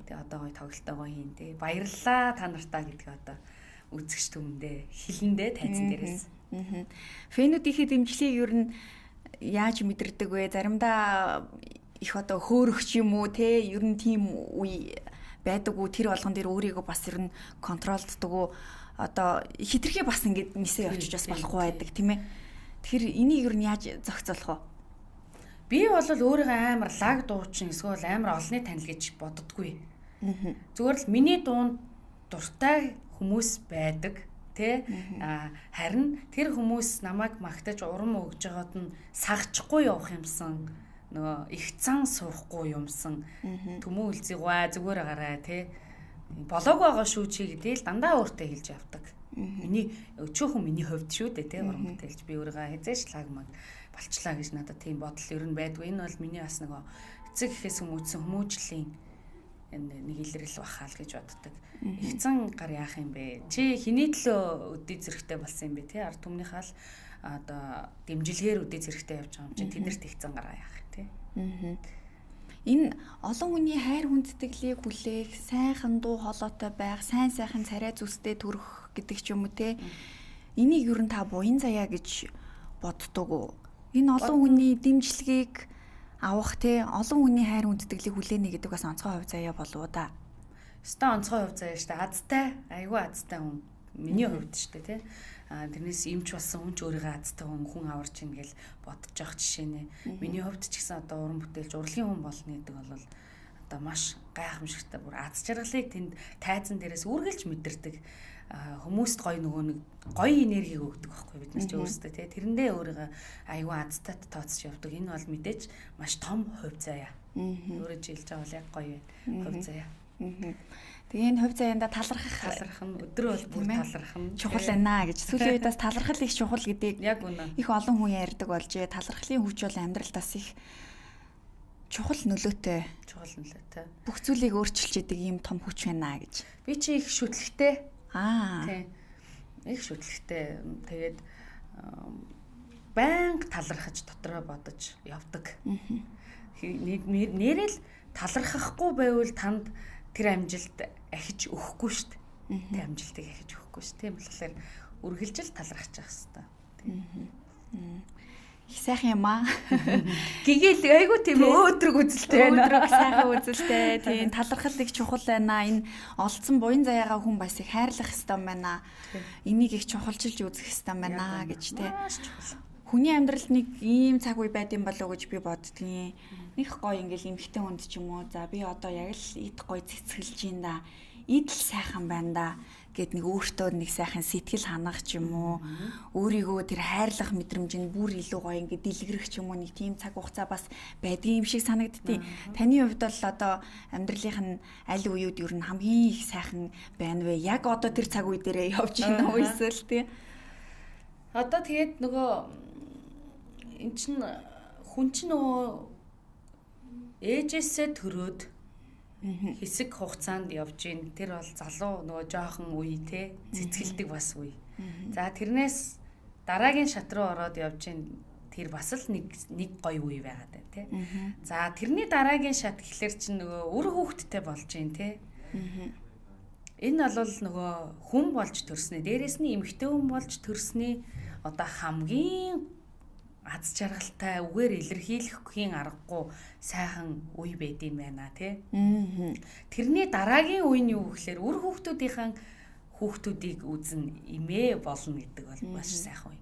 Тэгээ одоо гоё тоглолтоо гоё хийндээ. Баярлалаа та нартаа гэдгээ одоо үзэгч түмэндээ хилэндээ тайзан дээрээс. Фэнүүдийнхээ дэмжлийг ер нь яаж мэдэрдэг вэ? Заримдаа их одоо хөөрөгч юм уу те ер нь тийм үе байдаг уу? Тэр болгон дээр өөрийгөө бас ер нь контролддог уу? Одоо хитрхи бас ингэж нисээ явчих бас болохгүй байдаг тийм ээ. Тэгэхээр энийг ер нь яаж зохицуулах вэ? Би бол өөрийгөө амар лаг дуучин эсвэл амар олонний танил гэж боддоггүй. Зүгээр л миний дуун дуртай хүмүүс байдаг тий. Харин тэр хүмүүс намайг магтаж урам өгж байгаад нь сагчихгүй явах юмсан нөгөө их цан суухгүй юмсан төмөн үлзий гоо зүгээр агараа тий. Болоог байгаа шүү чи гэдэл дандаа өөртөө хэлж явдаг. Миний өчөөхөн миний хувьд шүү дээ тий уран бүтээлч би өөрийгөө хязгаарч лагмаг болчлаа гэж надад тийм бодол ер нь байдгүй. Энэ бол миний бас нөгөө эцэг ихээс хүмүүжсэн хүмүүжлийн нэг илрэл бахаал гэж боддог. Ихцэн гар яах юм бэ? Чи хэний төлөө өдий зэрэгтэй болсон юм бэ тий? Ард түмнийхээ л одоо дэмжлэгээр өдий зэрэгтэй явж байгаа юм чи тэднэрт ихцэн гараа яах тий? Энэ олон хүний хайр хүндэтгэлийг хүлээх, сайхан дуу хоолойтой байх, сайн сайхан царай зүстэй төрөх гэдэг ч юм уу те. Энийг юу н та буян заяа гэж боддог уу? Энэ олон хүний дэмжлэгийг авах те, олон хүний хайр хүндэтгэлийг хүлээнэ гэдэг бас онцгой хувь заяа болов уу да? Өстой онцгой хувь заяа штэ. Азтай, айгүй азтай хүн. Миний хувьд штэ те. Тэрнээс эмч болсон хүн ч өөрийгөө азтай хүн аварч ийн гэж бодож явах жишээ нэ. Миний хувьд ч гэсэн одоо уран бүтээлч урлагийн хүн болно гэдэг бол одоо маш гайхамшигтай бүр аз жаргалыг тэнд тайзан дээрээс үргэлж мэдэрдэг. Хүмүүст гоё нөгөө нэг гоё энергийг өгдөг байхгүй бид нар ч өөрсдөө тий. Тэрэндээ өөрийгөө аюу азтай тооцож явдаг. Энэ бол мэдээж маш том хувь заяа. Өөрөө жилж байгаа бол яг гоё хувь заяа. Тэгээ энэ хувь заяанда талархах нь өдөр бол бүр талархах нь чухал байна гэж. Сүүлийн үед бас талархал их чухал гэдгийг яг үнэ. Их олон хүн ярьдаг болжээ. Талархлын хүч бол амьдралдаас их чухал нөлөөтэй. Бүх зүйлийг өөрчилж идэг ийм том хүч байна гэж. Би чи их шүтлэгтэй. Тийм. Их шүтлэгтэй. Тэгээд байнга талархаж дотроо бодож явдаг. Нэрэл талархахгүй байвал танд тэр амжилт ахиж өгөхгүй шүү дээ. Тэр амжилтыг ахиж өгөхгүй шүү. Тийм болохоор үргэлжил талархаж явах хэрэгтэй. Их сайхан юм аа. Гэгэл айгу тийм өөдрөг үзэлтэй байна. Өөдрөг сайхан үзэлтэй. Тийм талархал их чухал байна. Энэ олдсон буян заяагаа хүн бас их хайрлах хэрэгтэй байна. Энийг их чухалчилж үзэх хэрэгтэй байна гэж тий. Хүний амьдралд нэг ийм цаг үе байд юм болов уу гэж би боддгийн. Них гоё ингээл эмхтэн хүнд ч юм уу. За би одоо яг л ид гоё цэцгэлж ин да. идэл сайхан байна да гэд нэг өөртөө нэг сайхан сэтгэл ханах ч юм уу өөрийгөө тэр хайрлах мэдрэмж нь бүр илүү гоё ингээд дэлгэрэх ч юм уу нэг тийм цаг хугацаа бас байдгийн юм шиг санагдтыг. Таны хувьд бол одоо амьдралынх нь аль үеуд ер нь хамгийн их сайхан байна вэ? Яг одоо тэр цаг үе дээрээ явж байна уу эсвэл тий? Одоо тэгээд нөгөө эн чин хүн чинь нөгөө ээжээсээ төрөөд хэсэг хугацаанд явж гин тэр бол залуу нөгөө жоохон үе те цэцгэлдэг бас үе. За тэрнээс дараагийн шат руу ороод явж гин тэр бас л нэг гоё үе байгаад байна те. За тэрний дараагийн шат гэхэлэр чинь нөгөө үр хүүхэдтэй болж гин те. Энэ бол нөгөө хүн болж төрснөө дээрэс нь эмэгтэй хүн болж төрсний одоо хамгийн аз жаргалтай үгээр илэрхийлэхийн аргагүй сайхан үе байд юм байна тий. Тэрний дараагийн үе нь юу гэхээр үр хүүхдүүдийг үзэн имээ болно гэдэг бол маш сайхан үе.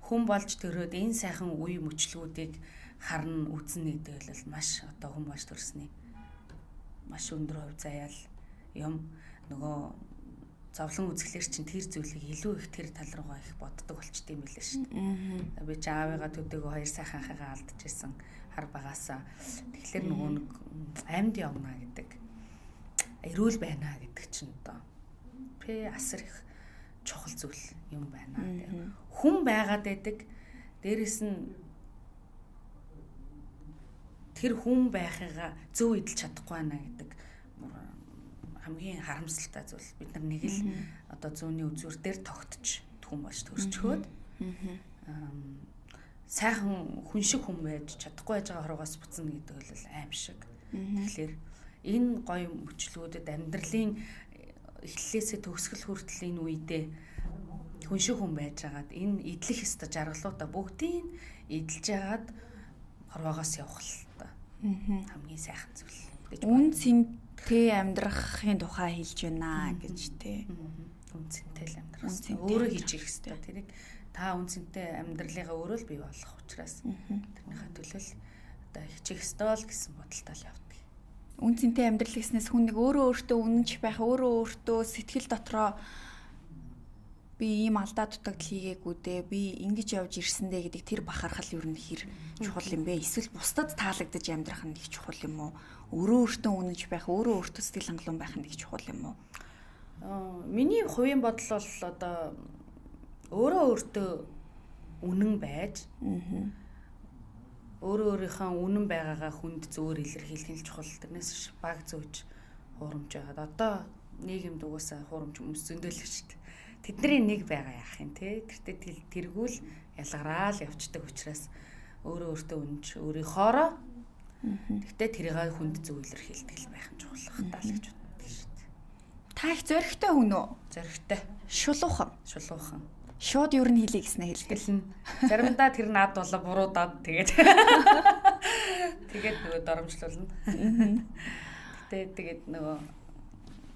Хүн болж төрөөд энэ сайхан үе мөчлгүүдийг харна үзнэ гэдэг бол маш одоо хүн болж төрсний маш өндөр хувь заяал юм. Нөгөө зовлон үзэхлээр чинь тэр зүйлийг илүү их тэр тал руугаа их боддог болчтой юм билээ шүү дээ. Би ч аавыгаа төдөөгөө хоёр сайхан ахыгаа алдчихсан хар багаасаа. Тэгэхээр нөгөө нэг амьд явна гэдэг эрүүл байна гэдэг чинь одоо асар их чухал зүйл юм байна. Хүн байгаад байдаг. Дээрэс нь тэр хүн байхыгаа зөв эдэлж чадахгүй байна гэдэг хамгийн харамсалтай зүйл. Бид нар нэг л одоо зүүнний үзүүр дээр тогтч хүн болж төрчхөөд сайхан хүн шиг хүн байж чадахгүй байж байгаа хорогоос буцна гэдэг бол аим шиг. Тэгэхээр энэ гоё мөчлгүүдэд амьдралын эхлэлээсээ төгсгөл хүртэл энэ үедээ хүн шиг хүн байж байгаад энэ идэлх ёстой жаргалуудаа бүгдийг эдэлж яагаад хорвоогоос явах л та. Хамгийн сайхан зүйл. Үн цэнтэй амьдрахын тухай хэлж байна гэж тий. Үн цэнтэй л амьдрах. Өөрөө хийж ирэх ёстой. Тэрийг та үн цэнтэй амьдралыгаа өөрөө л бий болгох учраас тэрнийхээ төлөө л одоо хичээх ёстой л гэсэн бодолтой л явдаг. Үн цэнтэй амьдрал гэснээс хүн нэг өөрөө өөртөө үнэнч байх, өөрөө өөртөө сэтгэл дотроо би ийм алдаа дутагдал хийгээгүй дээ. Би ингэж явж ирсэндээ гэдэг тэр бахархал ер нь хэр чухал юм бэ? Эсвэл бусдад таалагдаж амьдрах нь их чухал юм уу? Өөрөө өөртөө үнэнч байх, өөрөө өөртөө сэтгэл хангалуун байх нь их чухал юм уу? Миний хувийн бодол бол одоо өөрөө өөртөө үнэн байж өөрөө өөрийнхөө үнэн байгаагаа хүнд зөөр илэрхийлэх нь чухал. Тэрнээс баг зөөж хуурамч байгаад одоо нийгэмд угаасаа хуурамч хүмүүс зөндөөлөж шүү дээ. Тэдний нэг байгаа яах юм те. Тэртээ тэргүүл ялгараал явцдаг учраас өөрөө өөртөө үнэнч өөрийнхоороо тэгтээ тэрийг хүнд зөв илэрхийлдэг л байх нь чухал хатаа л гэж боддог шүү дээ. Та их зөрөгтэй хүн үү? Зөрөгтэй. Шулуухан. Шууд юу н хэлээ гэснээр хэлдэг. Заримдаа тэр наад болоо буруудаад тэгээд нөгөө доромжлуулна. Тэгээд нөгөө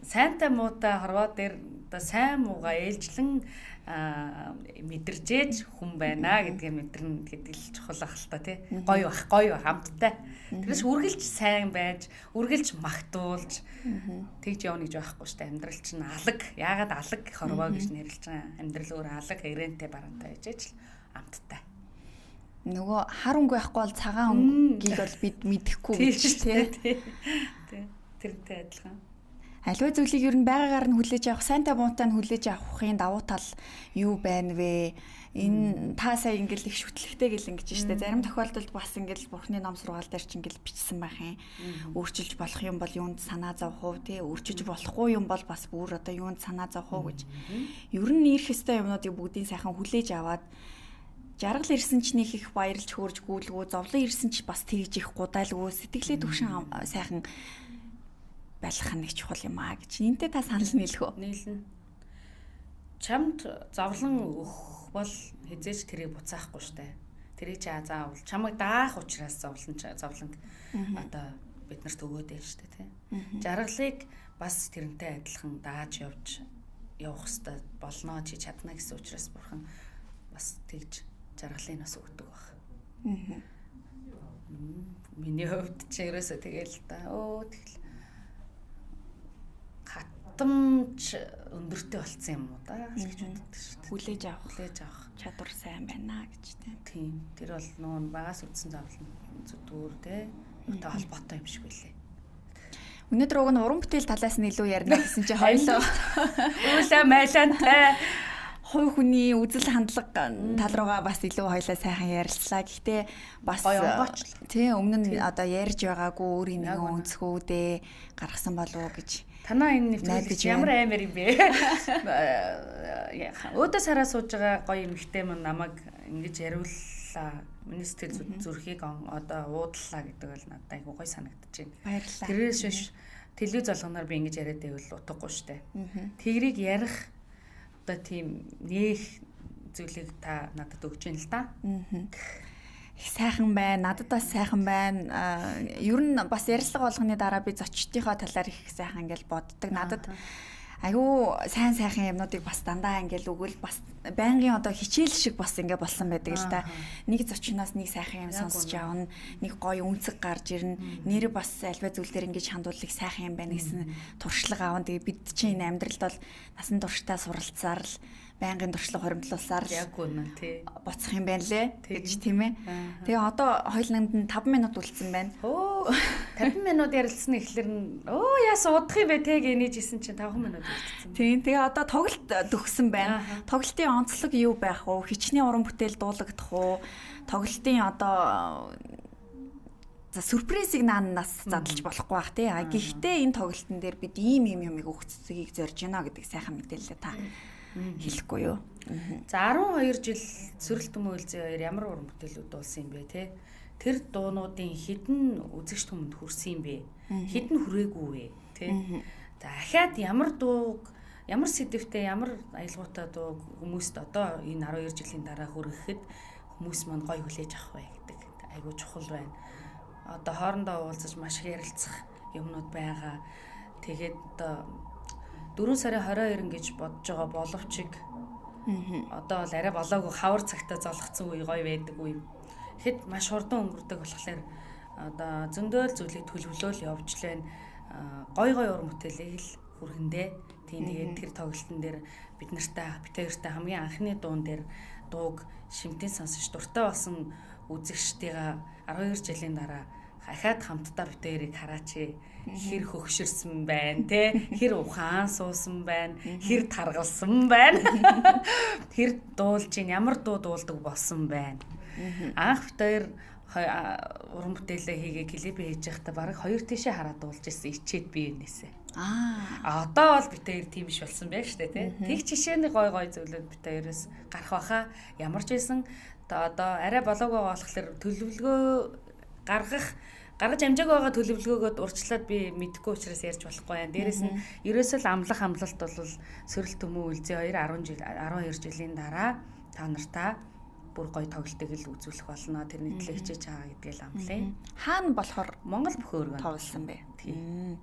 сайнтай муутай хорвоо дээр одоо сайн муугаа ээлжлэн мэдэржээж хүн байна гэдгийг мэдэрнэ гэдэг л чухал ах л та тий. Гоё хамттай. Тэрээс үргэлж сайн байж, үргэлж магтуулж тэгж явна гэж байхгүй шүү дээ. Амьдрал чинь алаг. Яагаад алаг хорвоо гэж нэрлэж байгаа. Амьдрал өөр алаг, хэрэнтэй барантай байж л амттай. Нөгөө хар өнгө байхгүй бол цагаан өнгөгийг бол бид мэдэхгүй гэж тий. Тэрнтэй адилхан. Аливаа зүйлийг ер нь байгаагаар нь хүлээж авах, сайнтай муутай нь хүлээж авахын давуу тал юу байна вэ? Энэ та сая ингээл их шүтлэгтэй гэл ингэж штэ. Зарим тохиолдолд бас ингээл бурхны ном сургаал дээр ч ингээл бичсэн байх юм. Өөрчилж болох юм бол юунд санаа зовх уу тий? Өөрчилж болохгүй юм бол бас бүр одоо юунд санаа зовх уу гэж. Ер нь ирэх ёстой юмнуудыг бүгдийг сайхан хүлээж аваад жаргал ирсэн ч нэг их баярлж хөөрж гүйлгүү, зовлон ирсэн ч бас тэгж их гудаалгүй, сэтгэлээ төвшин сайхан байлах нэг чухал юм аа гэж. Энтэй та санал нийлэх үү? Нийлнэ. Чамд зовлон өгөх бол хизээч тэрийг буцаахгүй штэ. Тэрийг чи заавал чамайг даах учраас зовлон одоо бид нарт өгөөд байна штэ тий. Жаргалыг бас тэрнтэй адилхан дааж явах хэвээр болно чи чадна гэсэн учраас бурхан бас тэгж жаргалыг бас өгдөг баг. Миний хувьд ч ерөөсөө тэгэл та тэгэл чадамж өндөртэй болцсон юм уу да гэж боддог шүү дээ. Хүлээж авах чадвар сайн байна гэж тийм. Тэр бол нөгөө багаас үтсэн зовлон зүтгүүр те үүнтэй холбоотой юм шиг байлээ. Өнөөдөр уг нь уран бүтээл талаас нь илүү ярина гэсэн чи хоёлоо үүлээ майлантай хувь хүний үзэл хандлага тал руугаа бас илүү хоёлаа сайхан ярилцлаа. Гэхдээ бас тий өмнө нь одоо ярьж байгаагүй өөрийн нэг өнцгүүдээ гаргасан болов уу гэж. Танаа энэ нэвтрүүлэг ямар аймаар юм бэ? Өөдөө сараа сууж байгаа гоё эмэгтэй мань намайг ингэж яриуллаа. Миний сэтгэл зүрхийг одоо уудлаа гэдэг бол надад айгүй гоё санагдчихэв. Баярлалаа. Тэрээс биш телевиз болгоноор би ингэж яриад байвал утгагүй штэ. Тэгрийг ярих одоо тийм нээх зүйлийг та надад өгч юм л да. Их сайхан байна. Надад бас сайхан байна. Ер нь бас ярилцлага болгоны дараа би зочдынхоо талаар их сайхан ингээл боддог. Надад айгүй сайхан юмнуудыг бас дандаа ингээл өгвөл бас байнгын одоо хичээл шиг бас ингээ болсон байдаг л да. Нэг зочноос нэг сайхан юм сонсч явна. Нэг гоё үнцэг гарч ирнэ. Нэр бас альва зүйл дээр ингээ хандуулах сайхан юм байна гэсэн туршлага авна. Тэгээ бид чинь энэ амьдралд бол насан туршдаа суралцаар л байнгын туршлага хоримтлуулсаар яг үнэ тий боцох юм байна лээ гэж тийм ээ. Тэгээ одоо хоёуланд нь 5 минут үлдсэн байна. Оо 50 минут ярилцсан ихлэр нь яа суудах юм бэ те гэж нээжсэн чинь 5 минут үлдсэн. Тийм тэгээ одоо тоглолт төгссөн байна. Тоглолтын онцлог юу байх вэ? Хичнээн уран бүтээл дуулагдах уу? Тоглолтын одоо сюрпризийг наанаас задлж болохгүй бах тий. Гэхдээ энэ тоглолтын дээр бид ийм юмыг өгцгийг зорж байна гэдэг сайхан мэдээлэл та хэлэхгүй юу. За 12 жил Сүрэл Түмэн Үлзий 2 ямар уран бүтээлүүд дуулсан юм бэ те? Тэр дуунуудын хідэн үзэгч түмэнд хүрсэн юм бэ? Хідэн хүрээгүй вэ? Тэ? За ахаад ямар дууг, ямар сэдвтэй, ямар аялгаутай дууг хүмүүст одоо энэ 12 жилийн дараа хүргэхэд хүмүүс мань гой хүлээж авах вэ гэдэг айгүй чухал байна. Одоо хоорондоо уулзаж маш их ярилцах юмнууд байгаа. Тэгээд одоо 4 сарын 22 гэж бодож байгаа боловч одоо бол арай болоогүй хавар цагтаа золгоцсон үе гоё байдаг үе. Хэд маш хурдан өнгөрдөг болохоор одоо зөндөөл зүйлийг төлөвлөөл явж лэн гоё уран бүтээлийг л хүргэндээ. Тэгээд тэр тоглолтын дээр бид хоёртай хамгийн анхны дуун дээр дууг шимтэн сонсож дуртай болсон үзэгчдийн 12 жилийн дараа ахаад хамтдаа бид хоёрыг хараач. Хэр хөгшөрсөн байна те, хэр ухаан суусан байна, хэр таргалсан байна, хэр дуулж ямар дуу дуулдаг болсон байна. Анх бид хоёр уран бүтээлээ хийгээ клип хийж байхдаа бараг хоёр тийшээ хараад дуулж ирсэн ичээд би энэсээ. Одоо бол бид хоёр тийм биш болсон байх штэ те. Тэг жишээний гой зүйлүүд бид хоёроос гарах баха. Ямар ч байсан одоо арай болоогүй болохоор төлөвлөгөө гаргаж амжааг байгаа төлөвлөгөөгөө урьдчилаад би мэдэхгүй учраас ярьж болохгүй байна. Дээрээс нь ерөөсөө амлах амлалт бол Сүрэл Түмэн Үлзий 12 жилийн дараа та нартаа бүр гоё тоглолтыг л үзүүлэх болно. Тэрний төлөө хичээж байгаа гэдгийг л амлая. Хаана болохоор Монгол бүхэн өргөнд тоглосон бэ? Тийм.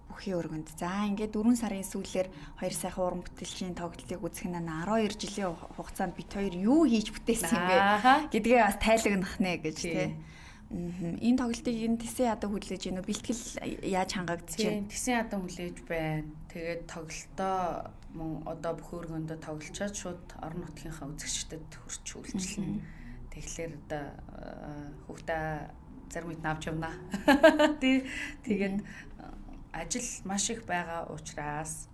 Бүхий өргөнд. За ингээд 4 сарын сүүлээр 2 сайхан уран бүтээлчийн тоглолтыг үзэх нь 12 жилийн хугацаанд бид хоёр юу хийж бүтээсэн юм бэ гэдгээ бас тайлагнах нэ гэж тий. Энэ тоглолтыг энэ Тэсэн ядан хүлээж гинөө бэлтгэл яаж хангагдаж байна? Тэсэн ядан хүлээж байна. Тэгээд тоглолтоо одоо бүх өргөндөө тоглолцоод шууд орон нутгийнхаа үзэгчдэд хүрч үйлчлэнэ. Тэгэхээр одоо хүүхдээ зарим үед навч явна. Тэгээд ажил маш их байгаа учраас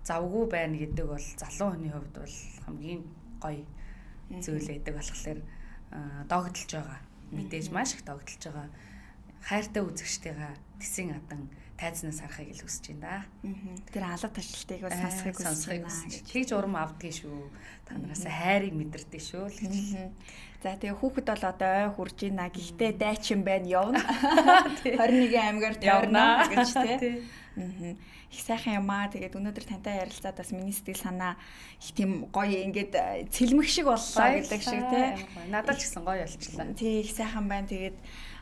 завгүй байна гэдэг бол залуу хүний хувьд бол хамгийн гоё зүйл байдаг болохоор догдолж байгаа. Мэдээж маш их догдолж байгаа. Хайртай үзэгчтэйгээ Тэсэн ядан тайзнаас харахыг л хүсэж байна да. Тэр алга ташлтыг бас сонсохыг хүсэж байна. Тэгж урам авдгийг шүү. Та нараас хайрыг мэдэрдэг шүү л гэж. За тэгээ хүүхэд бол одоо ой хурж ийна. Гэхдээ дайчин байна явна. 21 аймгаар тойрно гэж тий. Их сайхан юм аа. Тэгээд өнөөдөр тантай ярилцаад бас миний сэтгэл санаа их тийм гоё ингээд цэлмэх шиг боллоо гэдэг шиг тий. Надад ч гэсэн гоё болчихлоо. Тий их сайхан байна. Тэгээд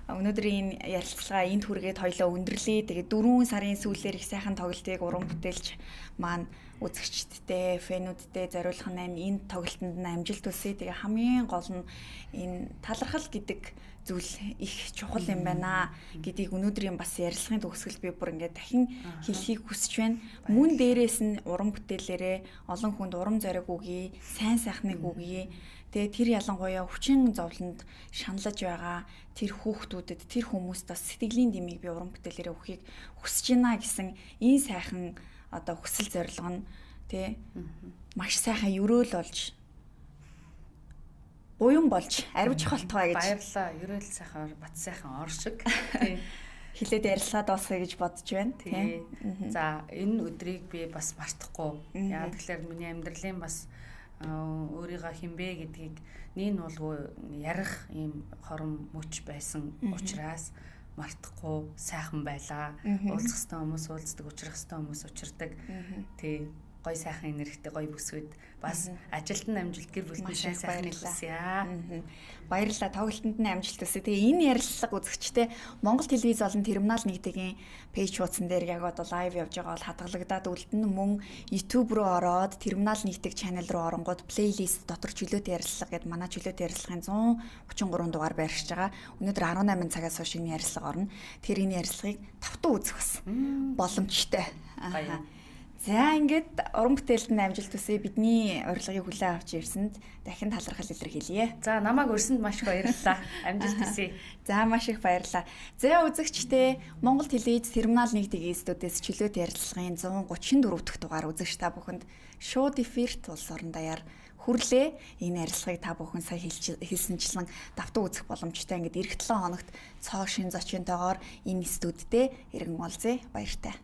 өнөөдрийн ярилцлага энд хүргээд хоёлоо өндөрлөө. Тэгээд 4 сарын сүүлээр их сайхан тоглолтыг уран бүтээлч маань үзэгчдтэй, фэнүүдтэй зориулах нь энэ тоглолтод нь амжилт хүсье. Тэгээ хамгийн гол нь энэ талархал гэдэг зүйл их чухал юм байна гэдгийг өнөөдрийн бас ярилцлагын төгсгөл би бүр ингээд дахин хэлхийг хүсэж байна. Мөн дээрээс нь уран бүтээлээрээ олон хүнд урам зориг өгье, сайн сайхныг өгье. Тэгээ тэр ялангуяа хүчин зовлонд шаналж байгаа тэр хүүхдүүдэд, тэр хүмүүст бас сэтгэлийн дэмийг би уран бүтээлээрээ өгөхийг хүсэж байна гэсэн энэ сайхан одоо хүсэл зорилго нь тий маш сайхан өрөөл болж буян болж арвиж холтгоо гэж баярлалаа. Ерөөл сайхан бат сайхан ор шиг тий хилээд ярилцаад дуусгая гэж бодож байна тий. За энэ өдрийг би бас мартахгүй. Яагаад гэвэл миний амьдралын бас өөрийгөө хинбэ гэдгийг нин уулгүй ярих ийм хором мөч байсан учраас мартахгүй сайхан байлаа. Уулзах хэвээр хүмүүс уулздаг, учрах хэвээр хүмүүс учирдаг. Тий гой сайхан энергитэй гой бүсгүйд бас ажилд нь амжилт, гэр бүлд нь сайхан хүсье. Баярлалаа. Тоглолтод нь амжилт хүсье. Тэгээ энэ ярилцлага үзэгчтэй Монгол телевиз болон Терминал 1-ийн пэйж хуудсан дээр яг одоо лайв явж байгаа бол хадгалагдаад үлдэн мөн YouTube руу ороод Терминал 1 channel руу оронгууд плейлист дотор чөлөөт ярилцлага гэд манай чөлөөт ярилцлагын 133 дугаар байршиж байгаа. Өнөөдөр 18 цагаас хойш энэ ярилцлага орно. Тэр энэ ярилцлагыг тавтан үзэх бас боломжтой. За ингээд уран бүтээлд нь амжилт хүсье. Бидний урилгыг хүлээн авч ирсэнд дахин талархал илэрхийлье. За намайг урьсанд маш их баярлалаа. Амжилт хүсье. За маш их баярлалаа. За үзэгчдээ Монгол телевиз Терминал 1-ийн студиэс чөлөөт ярилцлагын 134 дахь дугаар үзэгч та бүхэнд шууд эфирт улс орон даяар хүрлээ. Энэ ярилцлагыг та бүхэн сая хэлсэнчлэн давтан үзэх боломжтой. Ингээд эх 7 хоногт цоо шин зочинтойгоор энэ студидээ иргэн уулзъя. Баяртай.